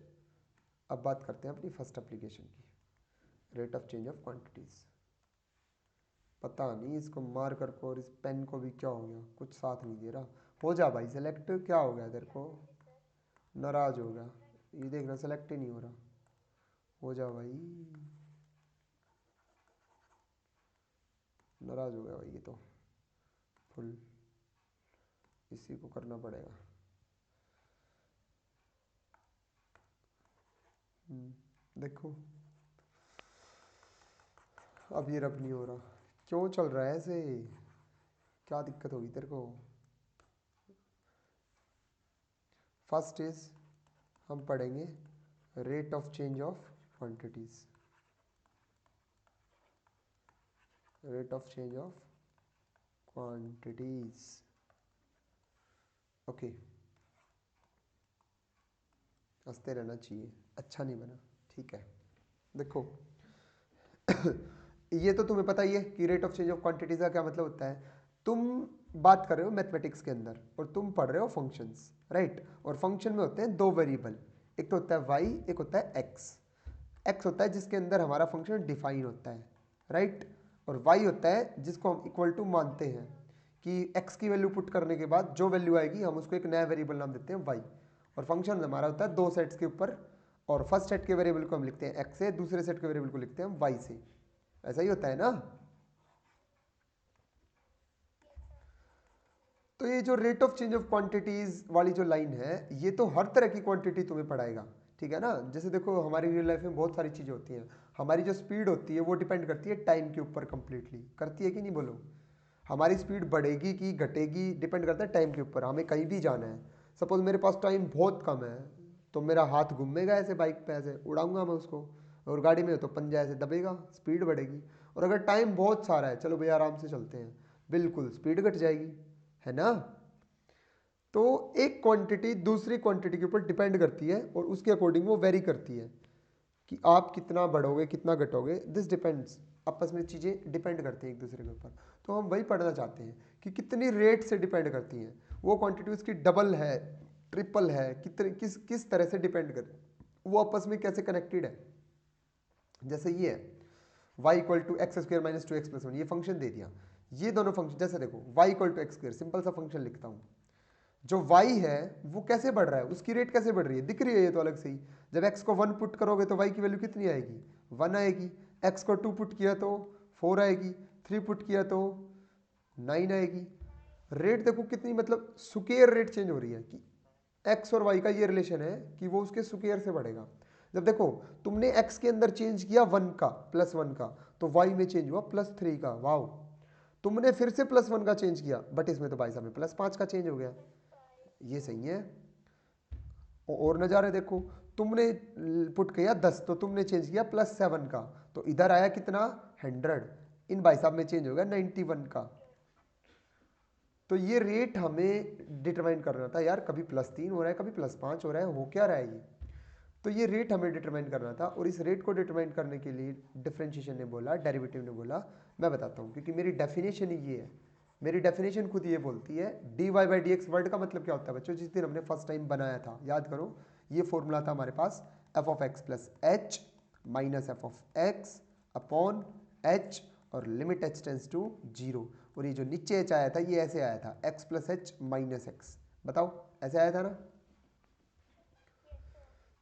अब बात करते हैं अपनी फर्स्ट एप्लीकेशन की, rate of change of quantities. पता नहीं इसको मार कर को और इस पेन को भी क्या हो गया, कुछ साथ नहीं दे रहा। हो जा भाई सेलेक्ट, क्या हो गया तेरे को, नाराज हो गया, ये देख रहा सेलेक्ट ही नहीं हो रहा। हो जा भाई, नाराज हो गया भाई, ये तो फुल इसी को करना पड़ेगा। देखो अब ये रब नहीं हो रहा, क्यों चल रहा है ऐसे, क्या दिक्कत होगी तेरे को। फर्स्ट इज हम पढ़ेंगे rate of change of quantities, rate of change of quantities, okay. हंसते रहना चाहिए, अच्छा नहीं बना, ठीक है। देखो ये तो तुम्हें पता ही है कि rate of change of quantities का क्या मतलब होता है। तुम बात कर रहे हो मैथमेटिक्स के अंदर और तुम पढ़ रहे हो फंक्शंस, राइट। और फंक्शन में होते हैं दो वेरिएबल, एक तो होता है वाई, एक होता है एक्स। एक्स होता है जिसके अंदर हमारा फंक्शन डिफाइन होता है, राइट। और वाई होता है जिसको हम इक्वल टू मानते हैं कि एक्स की वैल्यू पुट करने के बाद जो वैल्यू आएगी हम उसको एक नया वेरिएबल नाम देते हैं वाई। और फंक्शन हमारा होता है दो सेट्स के ऊपर, और फर्स्ट सेट के वेरिएबल को हम लिखते हैं एक्स से, दूसरे सेट के वेरिएबल को लिखते हैं हम वाई से। ऐसा ही होता है ना। तो ये जो rate of change of quantities वाली जो लाइन है, ये तो हर तरह की क्वांटिटी तुम्हें पढ़ाएगा, ठीक है ना। जैसे देखो हमारी रियल लाइफ में बहुत सारी चीजें होती हैं। हमारी जो स्पीड होती है वो डिपेंड करती है टाइम के ऊपर, कंप्लीटली करती है कि नहीं बोलो। हमारी स्पीड बढ़ेगी कि घटेगी डिपेंड करता है टाइम के ऊपर। हमें कहीं भी जाना है, सपोज मेरे पास टाइम बहुत कम है, तो मेरा हाथ घूमेगा ऐसे, बाइक पे ऐसे उड़ाऊंगा मैं उसको, और गाड़ी में हो तो पंजा ऐसे दबेगा, स्पीड बढ़ेगी। और अगर टाइम बहुत सारा है, चलो भैया आराम से चलते हैं, बिल्कुल स्पीड घट जाएगी, है ना। तो एक क्वांटिटी दूसरी क्वांटिटी के ऊपर डिपेंड करती है और उसके अकॉर्डिंग वो वेरी करती है कि आप कितना बढ़ोगे कितना घटोगे, दिस डिपेंड्स। आपस में चीज़ें डिपेंड करती हैं एक दूसरे के ऊपर। तो हम वही पढ़ना चाहते हैं कि कितनी रेट से डिपेंड करती हैं वो क्वांटिटी, उसकी डबल है, ट्रिपल है, कितने किस तरह से डिपेंड कर, वो आपस में कैसे कनेक्टेड है। जैसे ये है y equal to x square minus 2x plus 1, ये फंक्शन दे दिया। ये दोनों फंक्शन जैसे देखो y equal to x square, simple सा फंक्शन लिखता हूँ। जो y है वो कैसे बढ़ रहा है, उसकी रेट कैसे बढ़ रही है, दिख रही है ये तो अलग से ही। जब x को 1 पुट करोगे तो y की वैल्यू कितनी आएगी, 1 आएगी। x को 2 पुट किया तो 4 आएगी, 3 पुट किया तो 9 आएगी। रेट देखो कितनी, मतलब स्क्वायर रेट चेंज हो रही है कि x और y का ये रिलेशन है कि वो उसके स्क्वायर से बढ़ेगा। जब देखो तुमने x के अंदर चेंज किया 1 का प्लस 1 का, तो y में चेंज हुआ प्लस 3 का, वाओ। तुमने फिर से प्लस 1 का चेंज किया, बट इसमें तो भाई साहब में प्लस 5 का चेंज हो गया। ये सही है। और नज़ारे देखो, तुमने पुट किया 10 तो तुमने चेंज किया +7 का, तो इधर आया कितना 100, इन भाई साहब में चेंज होगा 91 का। तो ये रेट हमें डिटरमाइन करना था यार, कभी +3 हो रहा है कभी +5 हो रहा है, हो क्या रहा है ये। तो ये रेट हमें डिटरमाइन करना था, और इस रेट को डिटरमाइन करने के लिए डिफरेंशिएशन ने बोला, डेरिवेटिव ने बोला, मैं बताता हूँ, क्योंकि मेरी डेफिनेशन ही ये है। मेरी डेफिनेशन खुद ये बोलती है, dy/dx वर्ड का मतलब क्या होता है बच्चों, जिस दिन हमने फर्स्ट टाइम बनाया था, याद करो, ये फॉर्मूला था हमारे पास, f(x + h - f(x) upon h और लिमिट h टेंड्स टू 0, और ये जो नीचे h आया था ये ऐसे आया था, x + h - x। बताओ ऐसे आया था ना।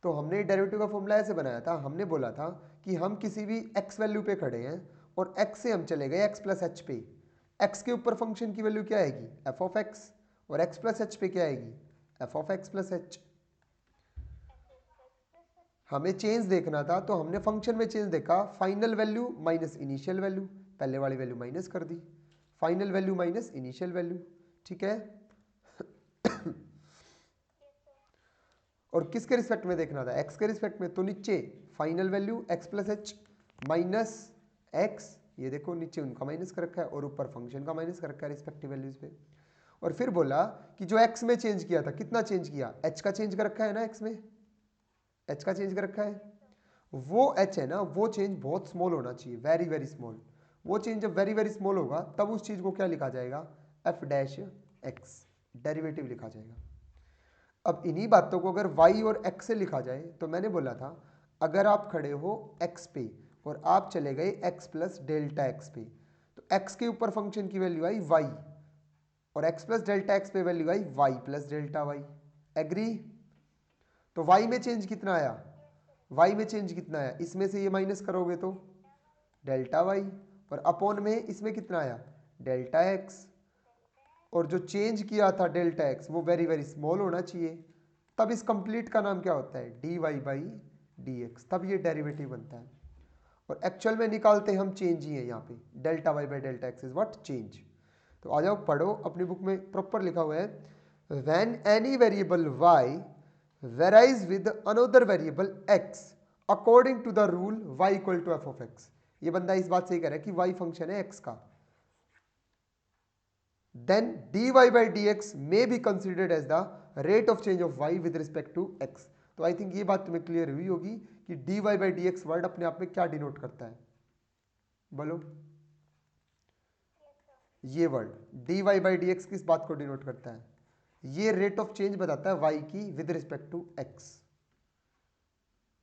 तो हमने डेरिवेटिव का फॉर्मूला ऐसे बनाया था, हमने बोला था कि हम किसी भी x वैल्यू पे खड़े हैं और x से हम चले गए x + h पे, x के ऊपर फंक्शन की वैल्यू क्या आएगी f(x), और x + h पे क्या आएगी f(x + h)। हमें चेंज देखना था, तो हमने फंक्शन में चेंज देखा, final value minus initial value, पहले वाली वैल्यू माइनस कर दी, final value minus initial value, ठीक है। और किसके रिस्पेक्ट में देखना था, x के रिस्पेक्ट में, तो नीचे final value x + h minus x, ये देखो नीचे उनका माइनस कर रखा है और ऊपर फंक्शन का माइनस कर रखा है रिस्पेक्टिव वैल्यूज पे। और फिर बोला कि जो x में चेंज किया था, कितना चेंज किया, h का चेंज कर रखा है ना, x में h का चेंज कर रखा है, वो h है ना, वो चेंज बहुत स्मॉल होना चाहिए, वेरी वेरी स्मॉल। वो चेंज जब वेरी वेरी स्मॉल होगा तब उस चीज को क्या लिखा जाएगा, f'(x), डेरिवेटिव लिखा जाएगा। अब इन्हीं बातों को अगर y और x से लिखा जाए, तो मैंने बोला था अगर आप खड़े हो x पे और आप चले गए x + Δx पे, तो x के ऊपर फंक्शन की वैल्यू आई y, और x + Δx पे वैल्यू आई y + Δy। एग्री। तो y में चेंज कितना आया, y में चेंज कितना आया, इसमें से ये माइनस करोगे तो Δy, और अपॉन में इसमें कितना आया Δx, और जो चेंज किया था Δx वो वेरी वेरी स्मॉल होना चाहिए, तब इस कंप्लीट का नाम क्या होता है dy/dx, तब ये डेरिवेटिव बनता है। और एक्चुअल में निकालते हम चेंज ही है यहाँ पे, Δy/Δx इज व्हाट चेंज। तो आ जाओ पढ़ो, अपनी बुक में प्रॉपर लिखा हुआ है, when any variable y varies with another variable x according to the rule y = f(x)। ये बंदा इस बात से ही कह रहा है कि y फंक्शन है x का, then dy/dx may be considered as the rate of change of y with respect to x। तो आई थिंक ये बात तुम्हें क्लियर हुई होगी कि dy/dx वर्ड अपने आप में क्या डिनोट करता है, बोलो। ये वर्ड dy/dx किस बात को डिनोट करता है, ये रेट ऑफ चेंज बताता है y की विद रिस्पेक्ट टू x।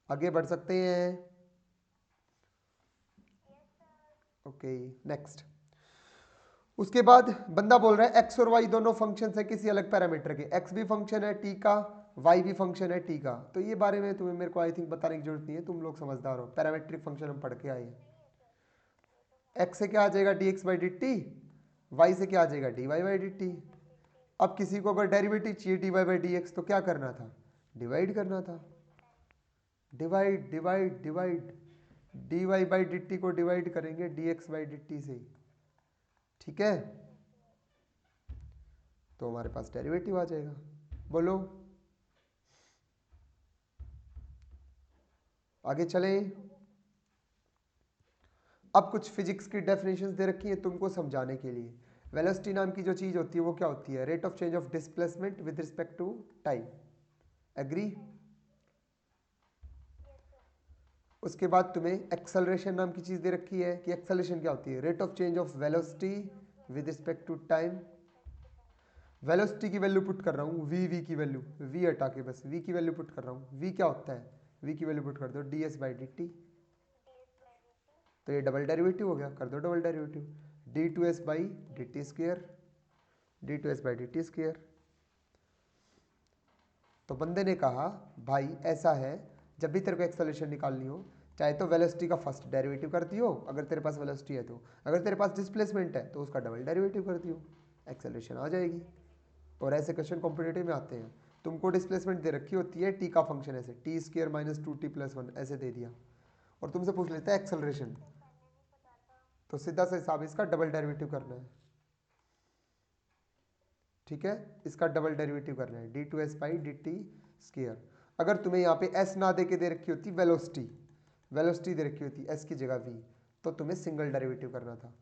आगे बढ़ सकते हैं, ओके नेक्स्ट। उसके बाद बंदा बोल रहा है x और y दोनों फंक्शन है किसी अलग पैरामीटर के, x भी फंक्शन है t का, y भी फंक्शन है t का। तो ये बारे में तुम्हें मेरे को आई थिंक बताने की जरूरत नहीं है, तुम लोग समझदार हो, पैरामीट्रिक फंक्शन हम पढ़ के आए हैं। x से क्या आ जाएगा dx/dt, y से क्या आ जाएगा dy/dt। अब किसी को अगर डेरिवेटिव चाहिए dy/dx तो क्या करना था, डिवाइड करना था, डिवाइड डिवाइड डिवाइड, dy/dt को डिवाइड करेंगे dx/dt से, ठीक है, तो हमारे पास डेरिवेटिव आ जाएगा। बोलो आगे चले। अब कुछ फिजिक्स की डेफिनेशंस दे रखी है तुमको समझाने के लिए। वेलोसिटी नाम की जो चीज होती है वो क्या होती है, rate of change of displacement with respect to time. Agree. उसके बाद तुम्हें एक्सेलरेशन नाम की चीज दे रखी है कि एक्सेलरेशन क्या होती है, rate of change of velocity with respect to time. Velocity की वैल्यू पुट कर रहा हूँ v की वैल्यू, v हटा के बस v की वैल्यू पुट कर रहा हूँ, v क्या होता है, v की वैल्यू पुट कर दो ds/dt, तो ये डबल डेरिवेटिव हो गया, कर दो डबल डेरिवेटिव d2s/dt², d2s/dt²। तो बंदे ने कहा भाई ऐसा है, जब भी तेरे को एक्सेलरेशन निकालनी हो, चाहे तो वेलोसिटी का फर्स्ट डेरिवेटिव कर दियो अगर तेरे पास वेलोसिटी है, तो अगर तेरे पास डिस्प्लेसमेंट है तो उसका डबल डेरिवेटिव कर दियो, एक्सेलरेशन आ जाएगी। और ऐसे क्वेश्चन कॉम्पिटेटिव में आते हैं, तुमको डिस्प्लेसमेंट दे रखी होती है टी का फंक्शन ऐसे t² - 2t+1 ऐसे दे दिया, और तुमसे पूछ लेता है एक्सेलरेशन, तो सीधा सा हिसाब इसका डबल डेरिवेटिव करना है। ठीक है, इसका डबल डेरिवेटिव करना है d2s बाई dt स्क्वायर। अगर तुम्हें यहाँ पे s ना दे के दे रखी होती वेलोसिटी दे रखी होती s की जगह v, तो तुम्हें सिंगल डेरिवेटिव करना था,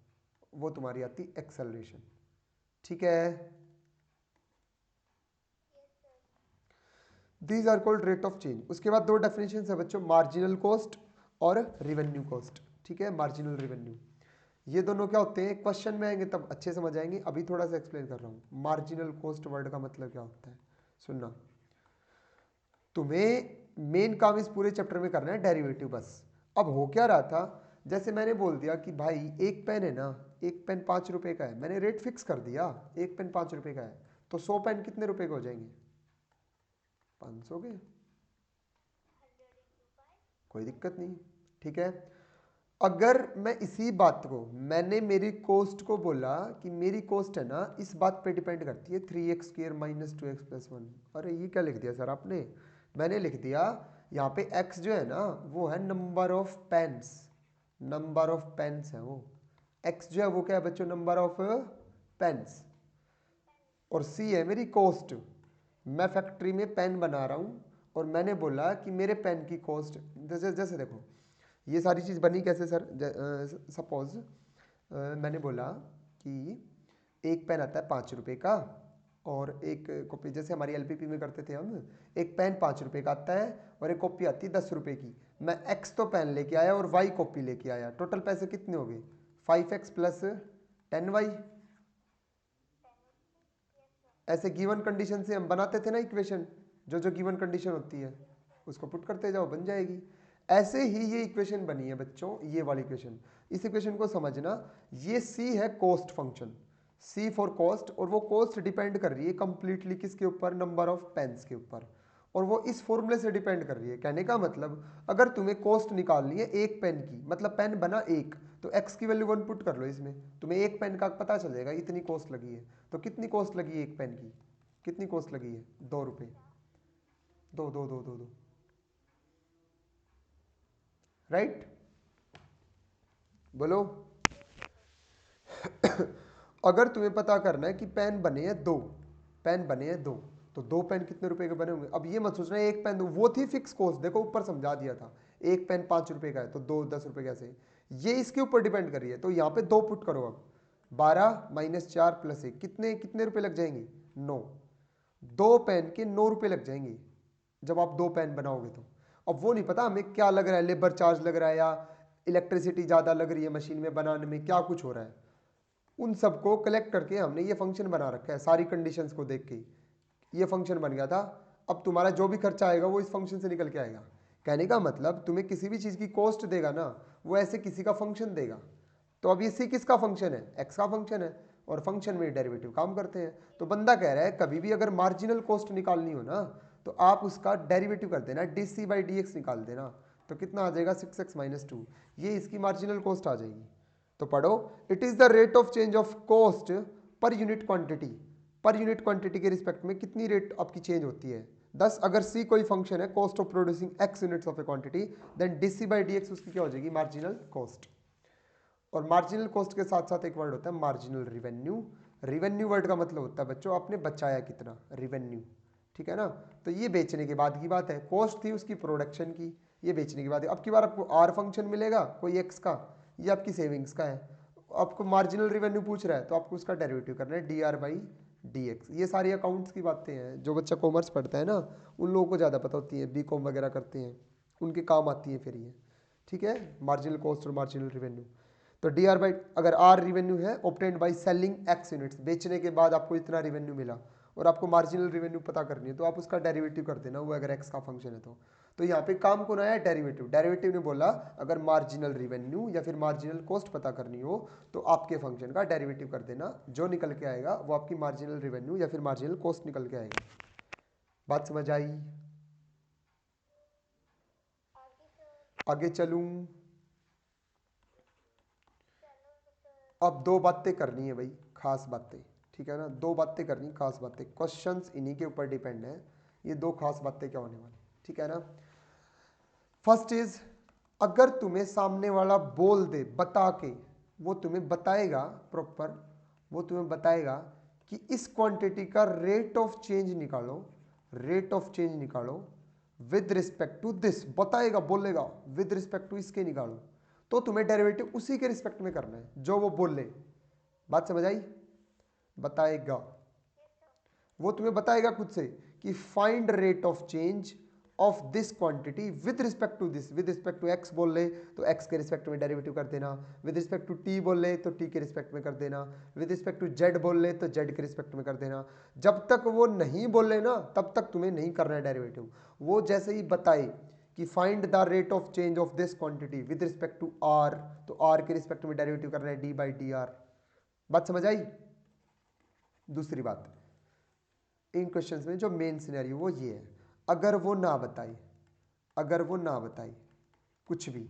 वो तुम्हारी आती एक्सेलरेशन। ठीक है, these are called rate of change. उसके बाद दो डेफिनेशन है बच्चों, मार्जिनल कॉस्ट और रिवेन्यू कॉस्ट। ठीक है, मार्जिनल रिवेन्यू, ये दोनों क्या होते हैं, क्वेश्चन में आएंगे तब अच्छे समझ आएंगे, अभी थोड़ा सा एक्सप्लेन कर रहा हूँ। मार्जिनल कॉस्ट वर्ड का मतलब क्या होता है, सुनना। तुम्हें मेन काम इस पूरे चैप्टर में करना है डेरिवेटिव बस। अब हो क्या रहा था, जैसे मैंने बोल दिया कि भाई एक पेन है ना, एक पेन 5 रुपए का है, मैंने रेट फिक्स कर दिया, एक पेन 5 रुपए का है, तो 100 पेन कितने रुपए के हो जाएंगे, 500 के, कोई दिक्कत नहीं। ठीक है, अगर मैं इसी बात को, मैंने मेरी कॉस्ट को बोला कि मेरी कॉस्ट है ना इस बात पे डिपेंड करती है 3x square minus 2x plus 1। अरे ये क्या लिख दिया सर आपने, मैंने लिख दिया यहाँ पे x जो है ना वो है number of pens, number of pens है वो, x जो है वो क्या है बच्चों, नंबर ऑफ पेन्स, और c है मेरी कॉस्ट। मैं फैक्ट्री में पेन बना रहा हूँ और मैंने बोला कि मेरे पेन की कॉस्ट, जैसे जैसे देखो ये सारी चीज़ बनी कैसे सर, सपोज मैंने बोला कि एक पेन आता है 5 रुपए का, और एक कॉपी, जैसे हमारी एलपीपी में करते थे हम, एक पेन 5 रुपए का आता है और एक कॉपी आती है 10 रुपए की। मैं एक्स तो पेन लेके आया और वाई कॉपी लेके आया, टोटल पैसे कितने हो गए, 5x प्लस 10y। ऐसे गिवन कंडीशन से हम बनाते थे ना इक्वेशन, जो जो गिवन कंडीशन होती है उसको पुट करते जाओ, बन जाएगी। ऐसे ही ये इक्वेशन बनी है बच्चों, ये वाली इक्वेशन, इस इक्वेशन को समझना। ये c है cost function, c for cost, और वो कॉस्ट डिपेंड कर रही है कंप्लीटली किसके ऊपर, नंबर ऑफ पेन्स के ऊपर, और वो इस फॉर्मूले से डिपेंड कर रही है। कहने का मतलब अगर तुम्हें कॉस्ट निकालनी है एक पेन की, मतलब पेन बना एक, तो x की वैल्यू 1 पुट कर लो इसमें, तुम्हें एक पेन का पता चल जाएगा इतनी कॉस्ट लगी है। तो कितनी कॉस्ट लगी है एक पेन की, कितनी कॉस्ट लगी है, 2 रुपये, दो दो दो दो दो, राइट, बोलो। अगर तुम्हें पता करना है कि पेन बने हैं दो, पेन बने हैं दो, तो दो पेन कितने रुपए के बने होंगे। अब ये मत सोचना एक पेन दो, वो थी फिक्स कॉस्ट, देखो ऊपर समझा दिया था, एक पेन 5 रुपए का है तो दो 10 रुपए कैसे, ये इसके ऊपर डिपेंड कर रही है। तो यहाँ पे दो पुट करो, अब 12 माइनस 4 प्लस 1, कितने कितने रुपए लग जाएंगे, 9। दो पेन के 9 रुपए लग जाएंगे जब आप दो पेन बनाओगे तो। अब वो नहीं पता हमें क्या लग रहा है, लेबर चार्ज लग रहा है या इलेक्ट्रिसिटी ज़्यादा लग रही है मशीन में बनाने में, क्या कुछ हो रहा है, उन सबको कलेक्ट करके हमने ये फंक्शन बना रखा है, सारी कंडीशंस को देख के ये फंक्शन बन गया था। अब तुम्हारा जो भी खर्चा आएगा वो इस फंक्शन से निकल के आएगा। कहने का मतलब तुम्हें किसी भी चीज़ की कॉस्ट देगा ना, वो ऐसे किसी का फंक्शन देगा। तो अब ये सी किसका फंक्शन है, एक्स का फंक्शन है, और फंक्शन में डेरिवेटिव काम करते हैं। तो बंदा कह रहा है कभी भी अगर मार्जिनल कॉस्ट निकालनी हो ना, तो आप उसका डेरिवेटिव कर देना, D C by D X निकाल देना, तो कितना आ जाएगा 6x माइनस 2, ये इसकी मार्जिनल कॉस्ट आ जाएगी। तो पढ़ो, it is the rate of change of cost per unit quantity, per unit quantity के रिस्पेक्ट में कितनी रेट आपकी चेंज होती है। 10 अगर सी कोई फंक्शन है, cost of producing x units of a quantity, then D C by D X उसकी क्या हो जाएगी, मार्जिनल कॉस्ट। और मार्जिनल कॉस्ट के साथ साथ एक वर्ड होता है मार्जिनल रिवेन्यू। रिवेन्यू वर्ड का मतलब होता है बच्चों आपने बचाया कितना, रिवेन्यू। ठीक है ना, तो ये बेचने के बाद की बात है, कॉस्ट थी उसकी प्रोडक्शन की, ये बेचने के बाद है। अब की बार आपको आर फंक्शन मिलेगा कोई एक्स का, ये आपकी सेविंग्स का है, आपको मार्जिनल रिवेन्यू पूछ रहा है तो आपको उसका डेरिवेटिव करना है D R by D x. ये सारी अकाउंट्स की बातें हैं, जो बच्चा कॉमर्स पढ़ता है ना उन लोगों को ज़्यादा पता होती है, बी कॉम वगैरह करते हैं उनके काम आती है फिर ये। ठीक है, मार्जिनल कॉस्ट और मार्जिनल रिवेन्यू। तो डी आर बाई, अगर आर रिवेन्यू है obtained by selling x units, बेचने के बाद आपको इतना रिवेन्यू मिला, और आपको मार्जिनल रिवेन्यू पता करनी है तो आप उसका डेरिवेटिव कर देना, वो अगर एक्स का फंक्शन है तो यहाँ पे काम कौन आया, डेरिवेटिव। डेरिवेटिव ने बोला अगर मार्जिनल रिवेन्यू या फिर मार्जिनल कॉस्ट पता करनी हो तो आपके फंक्शन का डेरिवेटिव कर देना, जो निकल के आएगा वो आपकी मार्जिनल रिवेन्यू या फिर मार्जिनल कॉस्ट निकल के आएगा। बात समझ आई, आगे चलूं। अब दो बातें करनी है भाई, खास बातें। ठीक है ना, दो बातें करनी, खास बातें, क्वेश्चंस इन्हीं के ऊपर डिपेंड है, ये दो खास बातें क्या होने वाली। ठीक है ना, फर्स्ट इज, अगर तुम्हें सामने वाला बोल दे, बता के, वो तुम्हें बताएगा प्रॉपर, वो तुम्हें बताएगा कि इस क्वांटिटी का रेट ऑफ चेंज निकालो, रेट ऑफ चेंज निकालो विद रिस्पेक्ट टू दिस, बताएगा, बोलेगा विद रिस्पेक्ट टू इसके निकालो, तो तुम्हें डेरिवेटिव उसी के रिस्पेक्ट में करना है जो वो बोले। बात समझ आई? बताएगा, वो तुम्हें बताएगा खुद से कि find rate of change of this quantity with respect to this. With respect to X बोल ले तो एक्स के रिस्पेक्ट में डेरिवेटिव कर देना, विद रिस्पेक्ट टू टी बोल ले तो टी के रिस्पेक्ट में कर देना, विद रिस्पेक्ट टू जेड बोल ले तो जेड के रिस्पेक्ट में कर देना। जब तक वो नहीं बोले ना तब तक तुम्हें नहीं करना है डेरिवेटिव। वो जैसे ही बताए कि find the rate of change of this quantity with respect to R, तो आर के रिस्पेक्ट में डेरिवेटिव करना है डी बाई डी आर। बात समझ आई? दूसरी बात, इन क्वेश्चंस में जो मेन सिनेरियो वो ये है, अगर वो ना बताए, अगर वो ना बताए कुछ भी,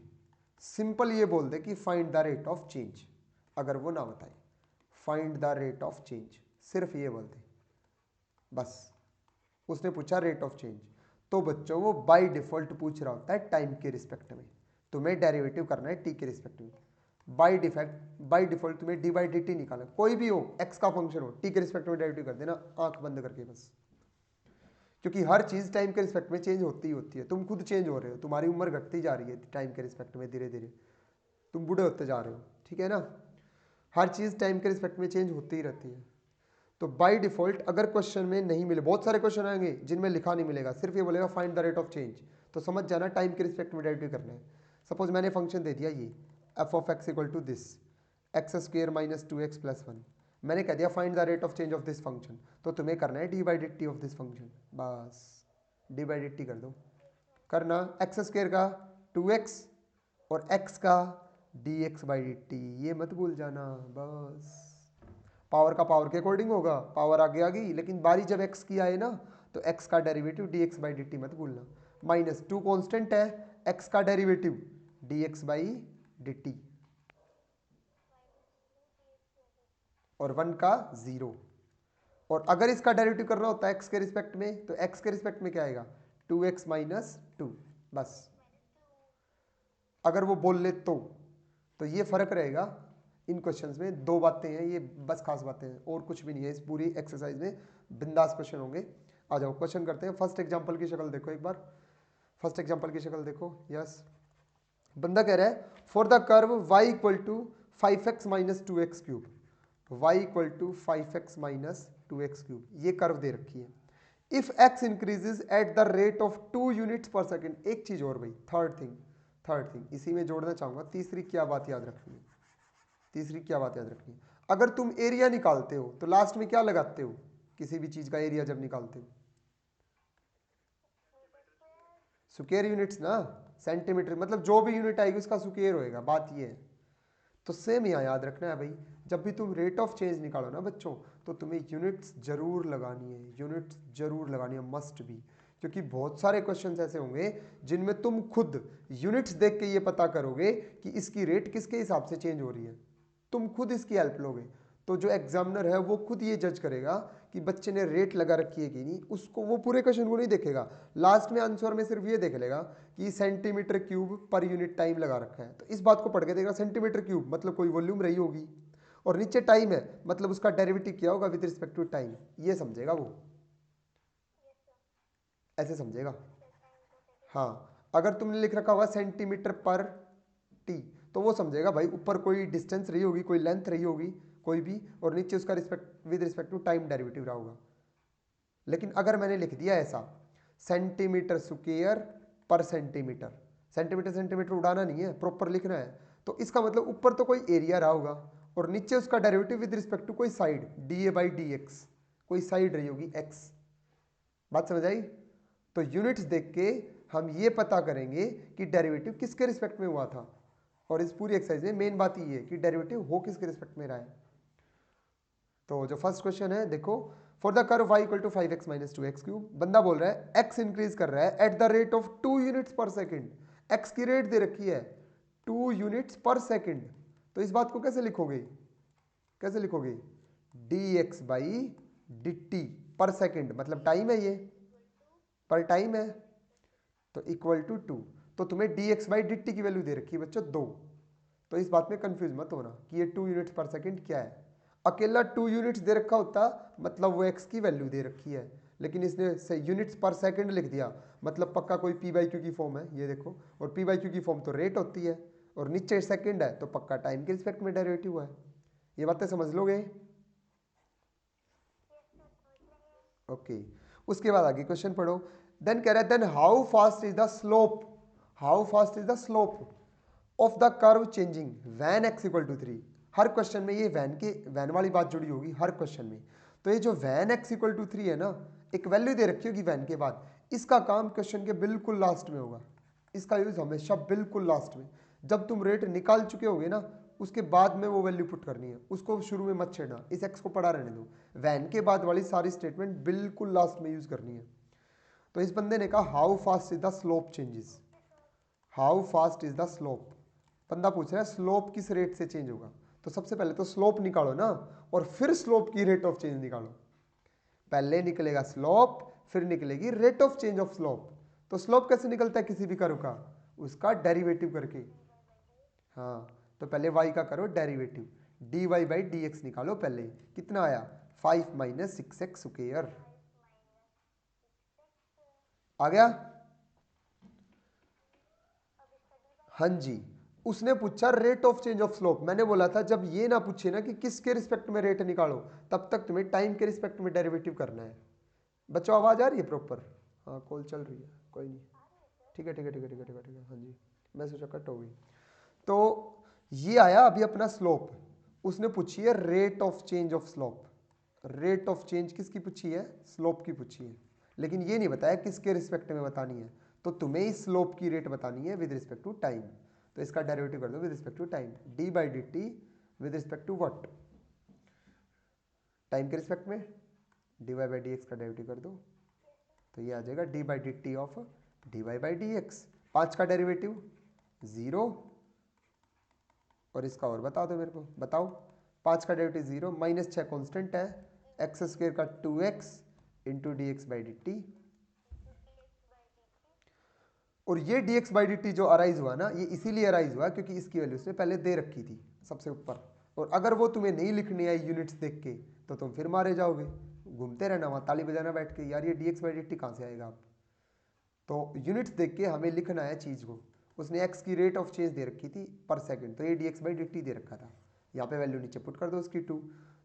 सिंपल ये बोल दे कि find the rate of change. अगर वो ना बताए find the rate of change, सिर्फ ये बोल दे बस, उसने पूछा रेट ऑफ चेंज, तो बच्चों वो बाय डिफॉल्ट पूछ रहा होता है टाइम के रिस्पेक्ट में, तुम्हें डेरिवेटिव करना है टी के रिस्पेक्ट में। बाय डिफॉल्ट तुम्हें डी बाई डी टी निकालना, कोई भी हो, एक्स का फंक्शन हो, टी के रिस्पेक्ट में डेरिवेटिव कर देना आंख बंद करके बस, क्योंकि हर चीज टाइम के रिस्पेक्ट में चेंज होती ही होती है। तुम खुद चेंज हो रहे हो, तुम्हारी उम्र घटती जा रही है टाइम के रिस्पेक्ट में, धीरे धीरे तुम बूढ़े होते जा रहे हो, ठीक है ना। हर चीज टाइम के रिस्पेक्ट में चेंज होती ही रहती है। तो बाय डिफॉल्ट अगर क्वेश्चन में नहीं मिले, बहुत सारे क्वेश्चन आएंगे जिनमें लिखा नहीं मिलेगा, सिर्फ ये बोलेगा find the rate of change, तो समझ जाना टाइम के रिस्पेक्ट में डेरिवेटिव करना है। सपोज मैंने फंक्शन दे दिया ये F of x equal to this X square minus 2x plus 1, मैंने कह दिया find the rate of change of this function, तो तुम्हें करना है D by D T of this function, बस डी बाई डी टी कर दो। करना एक्स स्क्वेयर का 2x और x का dx बाई डी टी, ये मत भूल जाना बस। पावर का पावर के अकॉर्डिंग होगा, पावर आगे आ गई, लेकिन बारी जब x की आए ना तो x का derivative dx by D T मत भूलना। माइनस 2 कॉन्स्टेंट है, x का derivative dx by D T, और 1 का 0। और अगर इसका डेरिवेटिव करना होता है x के रिस्पेक्ट में, तो x के रिस्पेक्ट में क्या आएगा 2x माइनस 2, बस। अगर वो बोल ले तो ये फर्क रहेगा। इन क्वेश्चंस में दो बातें हैं, ये बस खास बातें हैं, और कुछ भी नहीं है इस पूरी एक्सरसाइज में, बिंदास क्वेश्चन होंगे। आ जाओ क्वेश्चन करते हैं। फर्स्ट एग्जांपल की शक्ल देखो एक बार, फर्स्ट एग्जांपल की शक्ल देखो। यस, बंदा कह रहा है for the curve y equal to 5x minus 2x cube, y equal to 5x minus 2x cube, ये कर्व दे रखी है। If x increases at the rate of 2 units per second. एक चीज और भाई, थर्ड थिंग इसी में जोड़ना चाहूंगा, तीसरी क्या बात याद रखनी है, तीसरी क्या बात याद रखनी है, अगर तुम एरिया निकालते हो तो लास्ट में क्या लगाते हो, किसी भी चीज का एरिया जब निकालते हो, स्क्वायर यूनिट्स ना, सेंटीमीटर, मतलब जो भी यूनिट आएगी उसका स्क्वायर होएगा, बात ये है। तो सेम यहाँ याद रखना है भाई, जब भी तुम रेट ऑफ चेंज निकालो ना बच्चों, तो तुम्हें यूनिट्स जरूर लगानी है, यूनिट्स जरूर लगानी है, मस्ट भी। क्योंकि बहुत सारे क्वेश्चंस ऐसे होंगे जिनमें तुम खुद यूनिट्स देख के ये पता करोगे कि इसकी रेट किसके हिसाब से चेंज हो रही है, तुम खुद इसकी हेल्प लोगे। तो जो एग्जामिनर है वो खुद ये जज करेगा कि बच्चे ने रेट लगा रखी है कि नहीं, उसको वो पूरे क्वेश्चन को नहीं देखेगा, लास्ट में आंसर में सिर्फ ये देख लेगा कि centimetre cube per unit time लगा रखा है, तो इस बात को पढ़ के देखेगा सेंटीमीटर क्यूब मतलब कोई वॉल्यूम रही होगी, और नीचे टाइम है मतलब उसका डेरिवेटिव क्या होगा विद रिस्पेक्ट टू टाइम, ये समझेगा वो, ऐसे समझेगा। हाँ, अगर तुमने लिख रखा होगा सेंटीमीटर पर टी, तो वो समझेगा भाई ऊपर कोई डिस्टेंस रही होगी, कोई लेंथ रही होगी कोई भी, और नीचे उसका respect with respect to time derivative रहा होगा। लेकिन अगर मैंने लिख दिया ऐसा centimetre square per centimetre, centimetre centimetre उड़ाना नहीं है, प्रॉपर लिखना है, तो इसका मतलब ऊपर तो कोई एरिया रहा होगा और नीचे उसका डेरिवेटिव विद रिस्पेक्ट टू कोई side D A by D x, कोई साइड रही होगी एक्स। बात समझ आई? तो यूनिट्स देख के हम ये पता करेंगे कि डेरिवेटिव किसके रिस्पेक्ट में हुआ था, और इस पूरी एक्सरसाइज में मेन बात ये है कि डेरिवेटिव हो किसके रिस्पेक्ट में रहा है। तो जो फर्स्ट क्वेश्चन है देखो, for the curve y equal to 5x minus 2x cube, बंदा बोल रहा है x इंक्रीज कर रहा है at the rate of 2 units per second, x की रेट दे रखी है 2 यूनिट्स पर सेकेंड, तो इस बात को कैसे लिखोगे, कैसे लिखोगे dx बाई dt पर सेकेंड, मतलब टाइम है ये, पर टाइम है, तो इक्वल टू 2, तो तुम्हें dx बाई dt की वैल्यू दे रखी है बच्चों 2, तो इस बात में कंफ्यूज मत होना कि ये 2 यूनिट्स पर सेकेंड क्या है। अकेला 2 यूनिट्स दे रखा होता मतलब वो x की वैल्यू दे रखी है, लेकिन इसने यूनिट्स पर सेकंड लिख दिया, मतलब पक्का कोई p बाई क्यू की फॉर्म है, ये देखो, और p बाई क्यू की फॉर्म तो रेट होती है, और नीचे सेकंड है तो पक्का टाइम के रिस्पेक्ट में डेरिवेटिव है। ये बातें समझ लोगे? ओके उसके बाद आगे क्वेश्चन पढ़ो। देन कह रहा है then how fast is the slope, how fast is the slope of the curve changing when X equal to 3। हर क्वेश्चन में ये वैन वाली बात जुड़ी होगी हर क्वेश्चन में। तो ये जो वैन एक्स इक्वल टू 3 है ना, एक वैल्यू दे रखी होगी वैन के बाद, इसका काम क्वेश्चन के बिल्कुल लास्ट में होगा। इसका यूज हमेशा बिल्कुल लास्ट में, जब तुम रेट निकाल चुके होगे ना उसके बाद में वो वैल्यू पुट करनी है, उसको शुरू में मत छेड़ना, इस एक्स को पड़ा रहने दो। वैन के बाद वाली सारी स्टेटमेंट बिल्कुल लास्ट में यूज करनी है। तो इस बंदे ने कहा how fast is the slope changes, how fast is the slope, बंदा पूछ रहा है स्लोप किस रेट से चेंज होगा। तो सबसे पहले तो स्लोप निकालो ना, और फिर स्लोप की रेट ऑफ चेंज निकालो। पहले निकलेगा स्लोप, फिर निकलेगी rate of change of slope. तो स्लोप कैसे निकलता है किसी भी कर्व का? उसका डेरिवेटिव करके। हाँ तो पहले y का करो derivative, dy by D x निकालो। पहले कितना आया 5 माइनस 6x स्क्वायर आ गया। हाँ जी, उसने पूछा rate of change of slope. मैंने बोला था जब ये ना पूछे ना कि किसके रिस्पेक्ट में रेट निकालो, तब तक तुम्हें टाइम के रिस्पेक्ट में डेरिवेटिव करना है। बच्चों आवाज आ रही है प्रॉपर? हाँ कॉल चल रही है, कोई नहीं, ठीक है ठीक है ठीक है ठीक है ठीक है ठीक है। हाँ जी मैं सोचा कट हो गई। तो ये आया अभी अपना स्लोप, उसने पूछी है rate of change of slope. Rate of change किसकी पूछी है? स्लोप की पूछी है, लेकिन ये नहीं बताया किसके रिस्पेक्ट में बतानी है। तो तुम्हें इस स्लोप की रेट बतानी है विद रिस्पेक्ट टू टाइम। तो इसका डेरिवेटिव कर दो with respect to time, D by D T with respect to what? Time के रिस्पेक्ट में D Y by D X का डेरिवेटिव कर दो। तो ये आ जाएगा D by D T of D Y by D X. 5 का डेरिवेटिव 0, और इसका और बता दो मेरे को, बताओ। 5 का डेरिवेटिव 0, माइनस 6 कॉन्स्टेंट है, एक्स स्क्र का 2x into D x by D T. और ये d x by D T जो अराइज हुआ ना, ये इसीलिए अराइज हुआ क्योंकि इसकी वैल्यू उसने पहले दे रखी थी सबसे ऊपर, और अगर वो तुम्हें नहीं लिखनी आई यूनिट्स देख के तो तुम फिर मारे जाओगे, घूमते रहना वहाँ ताली बजाना बैठ के, यार ये d x by D T कहाँ से आएगा आप। तो यूनिट्स देख के हमें लिखना है चीज़ को। उसने एक्स की रेट ऑफ चेंज दे रखी थी पर सेकंड, तो ये d x by D t दे रखा था, यहाँ पे वैल्यू नीचे पुट कर दो उसकी 2।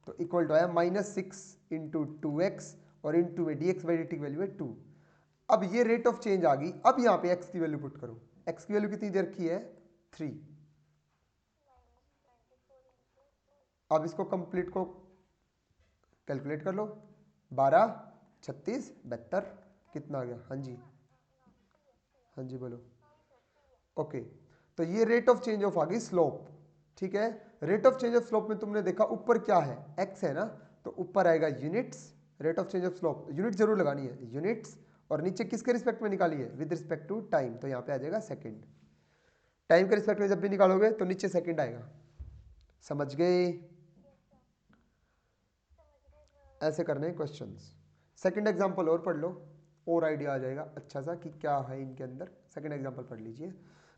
तो इक्वल टू आया -6 इंटू 2x, और इंटू में D x by D T की वैल्यू है 2। अब ये रेट ऑफ चेंज आ गई, अब यहाँ पे x की वैल्यू पुट करो। x की वैल्यू कितनी दे रखी है? 3। अब इसको कंप्लीट को कैलकुलेट कर लो, 12 36 72 कितना आ गया? हाँ जी हाँ जी बोलो। ओके तो ये रेट ऑफ चेंज ऑफ आ गई स्लोप, ठीक है। Rate of change of slope में तुमने देखा ऊपर क्या है? x है ना, तो ऊपर आएगा units, rate of change of slope unit जरूर लगानी है, यूनिट्स, और नीचे किसके रिस्पेक्ट में निकाली है? विद रिस्पेक्ट टू टाइम, तो यहाँ पे आ जाएगा सेकंड। टाइम के रिस्पेक्ट में जब भी निकालोगे तो नीचे सेकंड आएगा, समझ गए? ऐसे करने हैं क्वेश्चंस। सेकंड एग्जांपल और पढ़ लो, और आइडिया आ जाएगा अच्छा सा कि क्या है इनके अंदर। सेकंड एग्जांपल पढ़ लीजिए।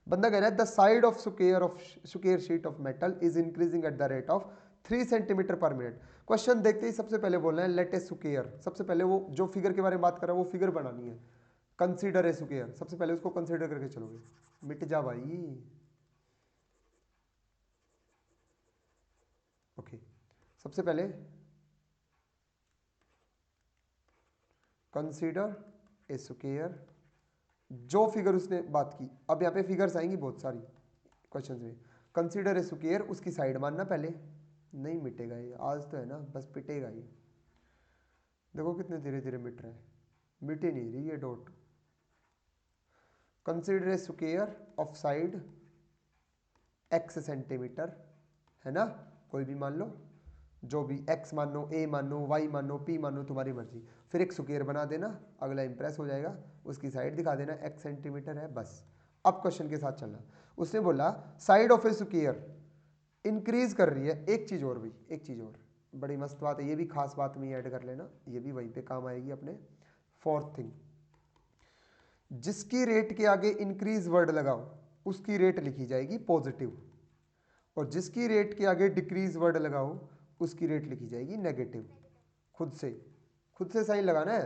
बंदा कह रहा है the side of square sheet of metal is increasing at the rate of 3 centimetre पर मिनट। क्वेश्चन देखते ही सबसे पहले बोलना है लेट ए स्क्वायर। सबसे पहले वो जो फिगर के बारे में बात कर रहा है वो फिगर बनानी है, कंसीडर ए स्क्वायर। सबसे पहले उसको कंसीडर करके चलोगे, मिट जा भाई। ओके सबसे पहले कंसीडर ए स्क्वायर, जो फिगर उसने बात की, अब यहाँ पे फिगर्स आएंगी बहुत सारी क्वेश्चन में। कंसीडर ए स्क्वायर, उसकी साइड मानना पहले, नहीं मिटेगा ये आज तो है ना, बस पिटेगा ये। देखो कितने धीरे धीरे मिट रहा है, मिट ही नहीं रही ये dot. Consider a square of side x centimetre, है ना, कोई भी मान लो, जो भी x मानो, a मानो, y मानो, p मानो, तुम्हारी मर्जी। फिर एक स्क्वायर बना देना, अगला इंप्रेस हो जाएगा, उसकी साइड दिखा देना x सेंटीमीटर है, बस। अब क्वेश्चन के साथ चलना। उसने बोला side of A square increase कर रही है। एक चीज और भी, एक चीज और बड़ी मस्त बात है, ये भी खास बात में ऐड कर लेना, ये भी वहीं पे काम आएगी अपने। फोर्थ थिंग, जिसकी रेट के आगे इंक्रीज वर्ड लगाओ उसकी रेट लिखी जाएगी पॉजिटिव, और जिसकी रेट के आगे डिक्रीज वर्ड लगाओ उसकी रेट लिखी जाएगी नेगेटिव। खुद से साइन लगाना है,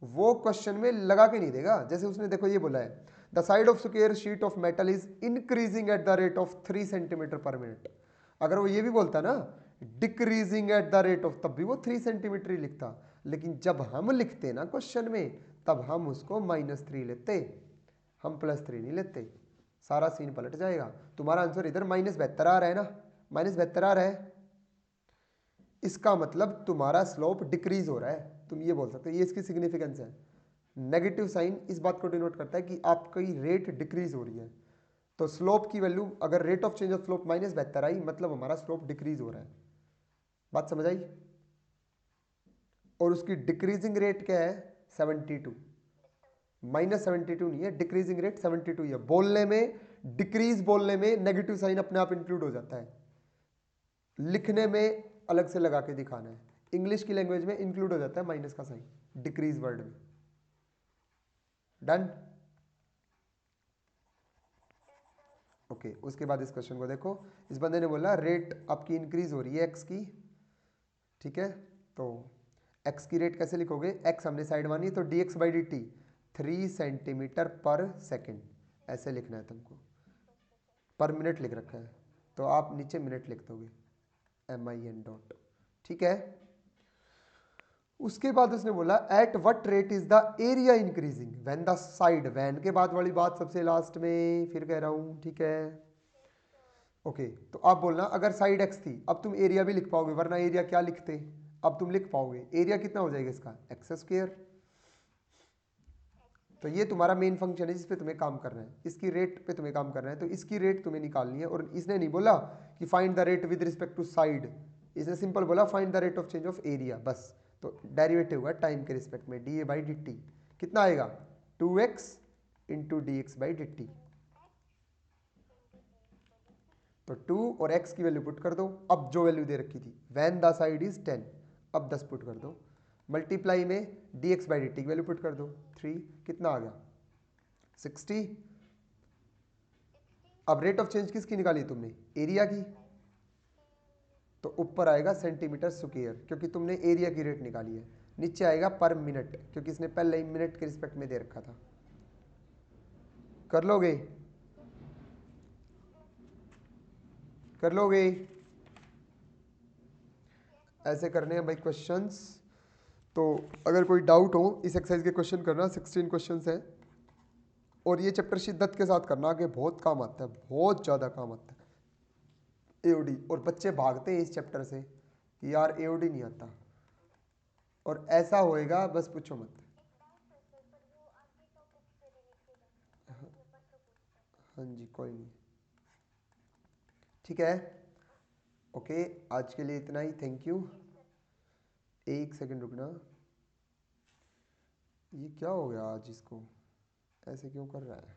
वो क्वेश्चन में लगा के नहीं देगा। जैसे उसने देखो ये बोला है the side of square sheet of metal is increasing at the rate of 3 centimetre पर मिनट। अगर वो ये भी बोलता ना decreasing eight the rate of, तब भी वो 3 सेंटीमीटर ही लिखता। लेकिन जब हम लिखते ना क्वेश्चन में, तब हम उसको -3 लेते, हम +3 नहीं लेते। सारा सीन पलट जाएगा। तुम्हारा आंसर इधर -72 आ रहा है ना, -72 आ रहा है, इसका मतलब तुम्हारा स्लोप डिक्रीज हो रहा है। तुम ये बोल सकते हो, ये इसकी सिग्निफिकेंस है। नेगेटिव साइन इस बात को डिनोट करता है कि आपकी रेट डिक्रीज हो रही है। तो स्लोप की वैल्यू, अगर rate of change of slope -72 आई, मतलब हमारा स्लोप डिक्रीज हो रहा है। बात समझ आई? और उसकी डिक्रीजिंग रेट क्या है? 72। -72 नहीं है, डिक्रीजिंग रेट 72 है। बोलने में, डिक्रीज बोलने में नेगेटिव साइन अपने आप इंक्लूड हो जाता है, लिखने में अलग से लगा के दिखाना है। इंग्लिश की लैंग्वेज में इंक्लूड हो जाता है माइनस का साइन डिक्रीज वर्ड में। डन? ओके, उसके बाद इस क्वेश्चन को देखो। इस बंदे ने बोला रेट आपकी इंक्रीज हो रही है एक्स की, ठीक है? तो एक्स की रेट कैसे लिखोगे? एक्स हमने साइड मानी है, तो D x by D T 3 centimetre पर सेकेंड ऐसे लिखना है तुमको। पर मिनट लिख रखा है, तो आप नीचे मिनट लिख दोगे, MIN डॉट, ठीक है? उसके बाद उसने बोला at what rate is the area increasing when the side, when के बाद वाली बात सबसे लास्ट में फिर कह रहा हूं, ठीक है? ओके, तो आप बोलना अगर साइड एक्स थी, अब तुम एरिया भी लिख पाओगे, वरना एरिया क्या लिखते? अब तुम लिख पाओगे एरिया कितना हो जाएगा इसका? X square. तो ये तुम्हारा मेन फंक्शन है जिस पे तुम्हें काम करना है, इसकी रेट पे तुम्हें काम करना है। तो इसकी रेट तुम्हें निकालनी है। और इसने नहीं बोला कि find the rate with respect to side, इसने सिंपल बोला find the rate of change of area, बस। तो डेरिवेटिव होगा टाइम के रिस्पेक्ट में, D A by D T कितना आएगा? 2x into D x by D T. तो 2 और x की वैल्यू पुट कर दो। अब जो वैल्यू दे रखी थी वैन द साइड इज 10, अब 10 पुट कर दो। मल्टीप्लाई में D x by D T की वैल्यू पुट कर दो, 3, कितना आ गया? 60। अब रेट ऑफ चेंज किसकी निकाली तुमने? एरिया की। तो ऊपर आएगा सेंटीमीटर स्क्वायर, क्योंकि तुमने एरिया की रेट निकाली है। नीचे आएगा पर मिनट, क्योंकि इसने पहले ही मिनट के रिस्पेक्ट में दे रखा था। कर लोगे? कर लोगे? ऐसे करने हैं भाई क्वेश्चंस। तो अगर कोई डाउट हो इस एक्सरसाइज के क्वेश्चन करना, 16 क्वेश्चंस हैं। और ये चैप्टर शिद्दत के साथ करना, आगे बहुत काम आता है, बहुत ज़्यादा काम आता है एओडी। और बच्चे भागते हैं इस चैप्टर से कि यार एओडी नहीं आता, और ऐसा होएगा बस पूछो मत। हाँ जी, कोई नहीं, ठीक है? ओके, आज के लिए इतना ही, थैंक यू। एक सेकंड रुकना, ये क्या हो गया आज, इसको ऐसे क्यों कर रहा है?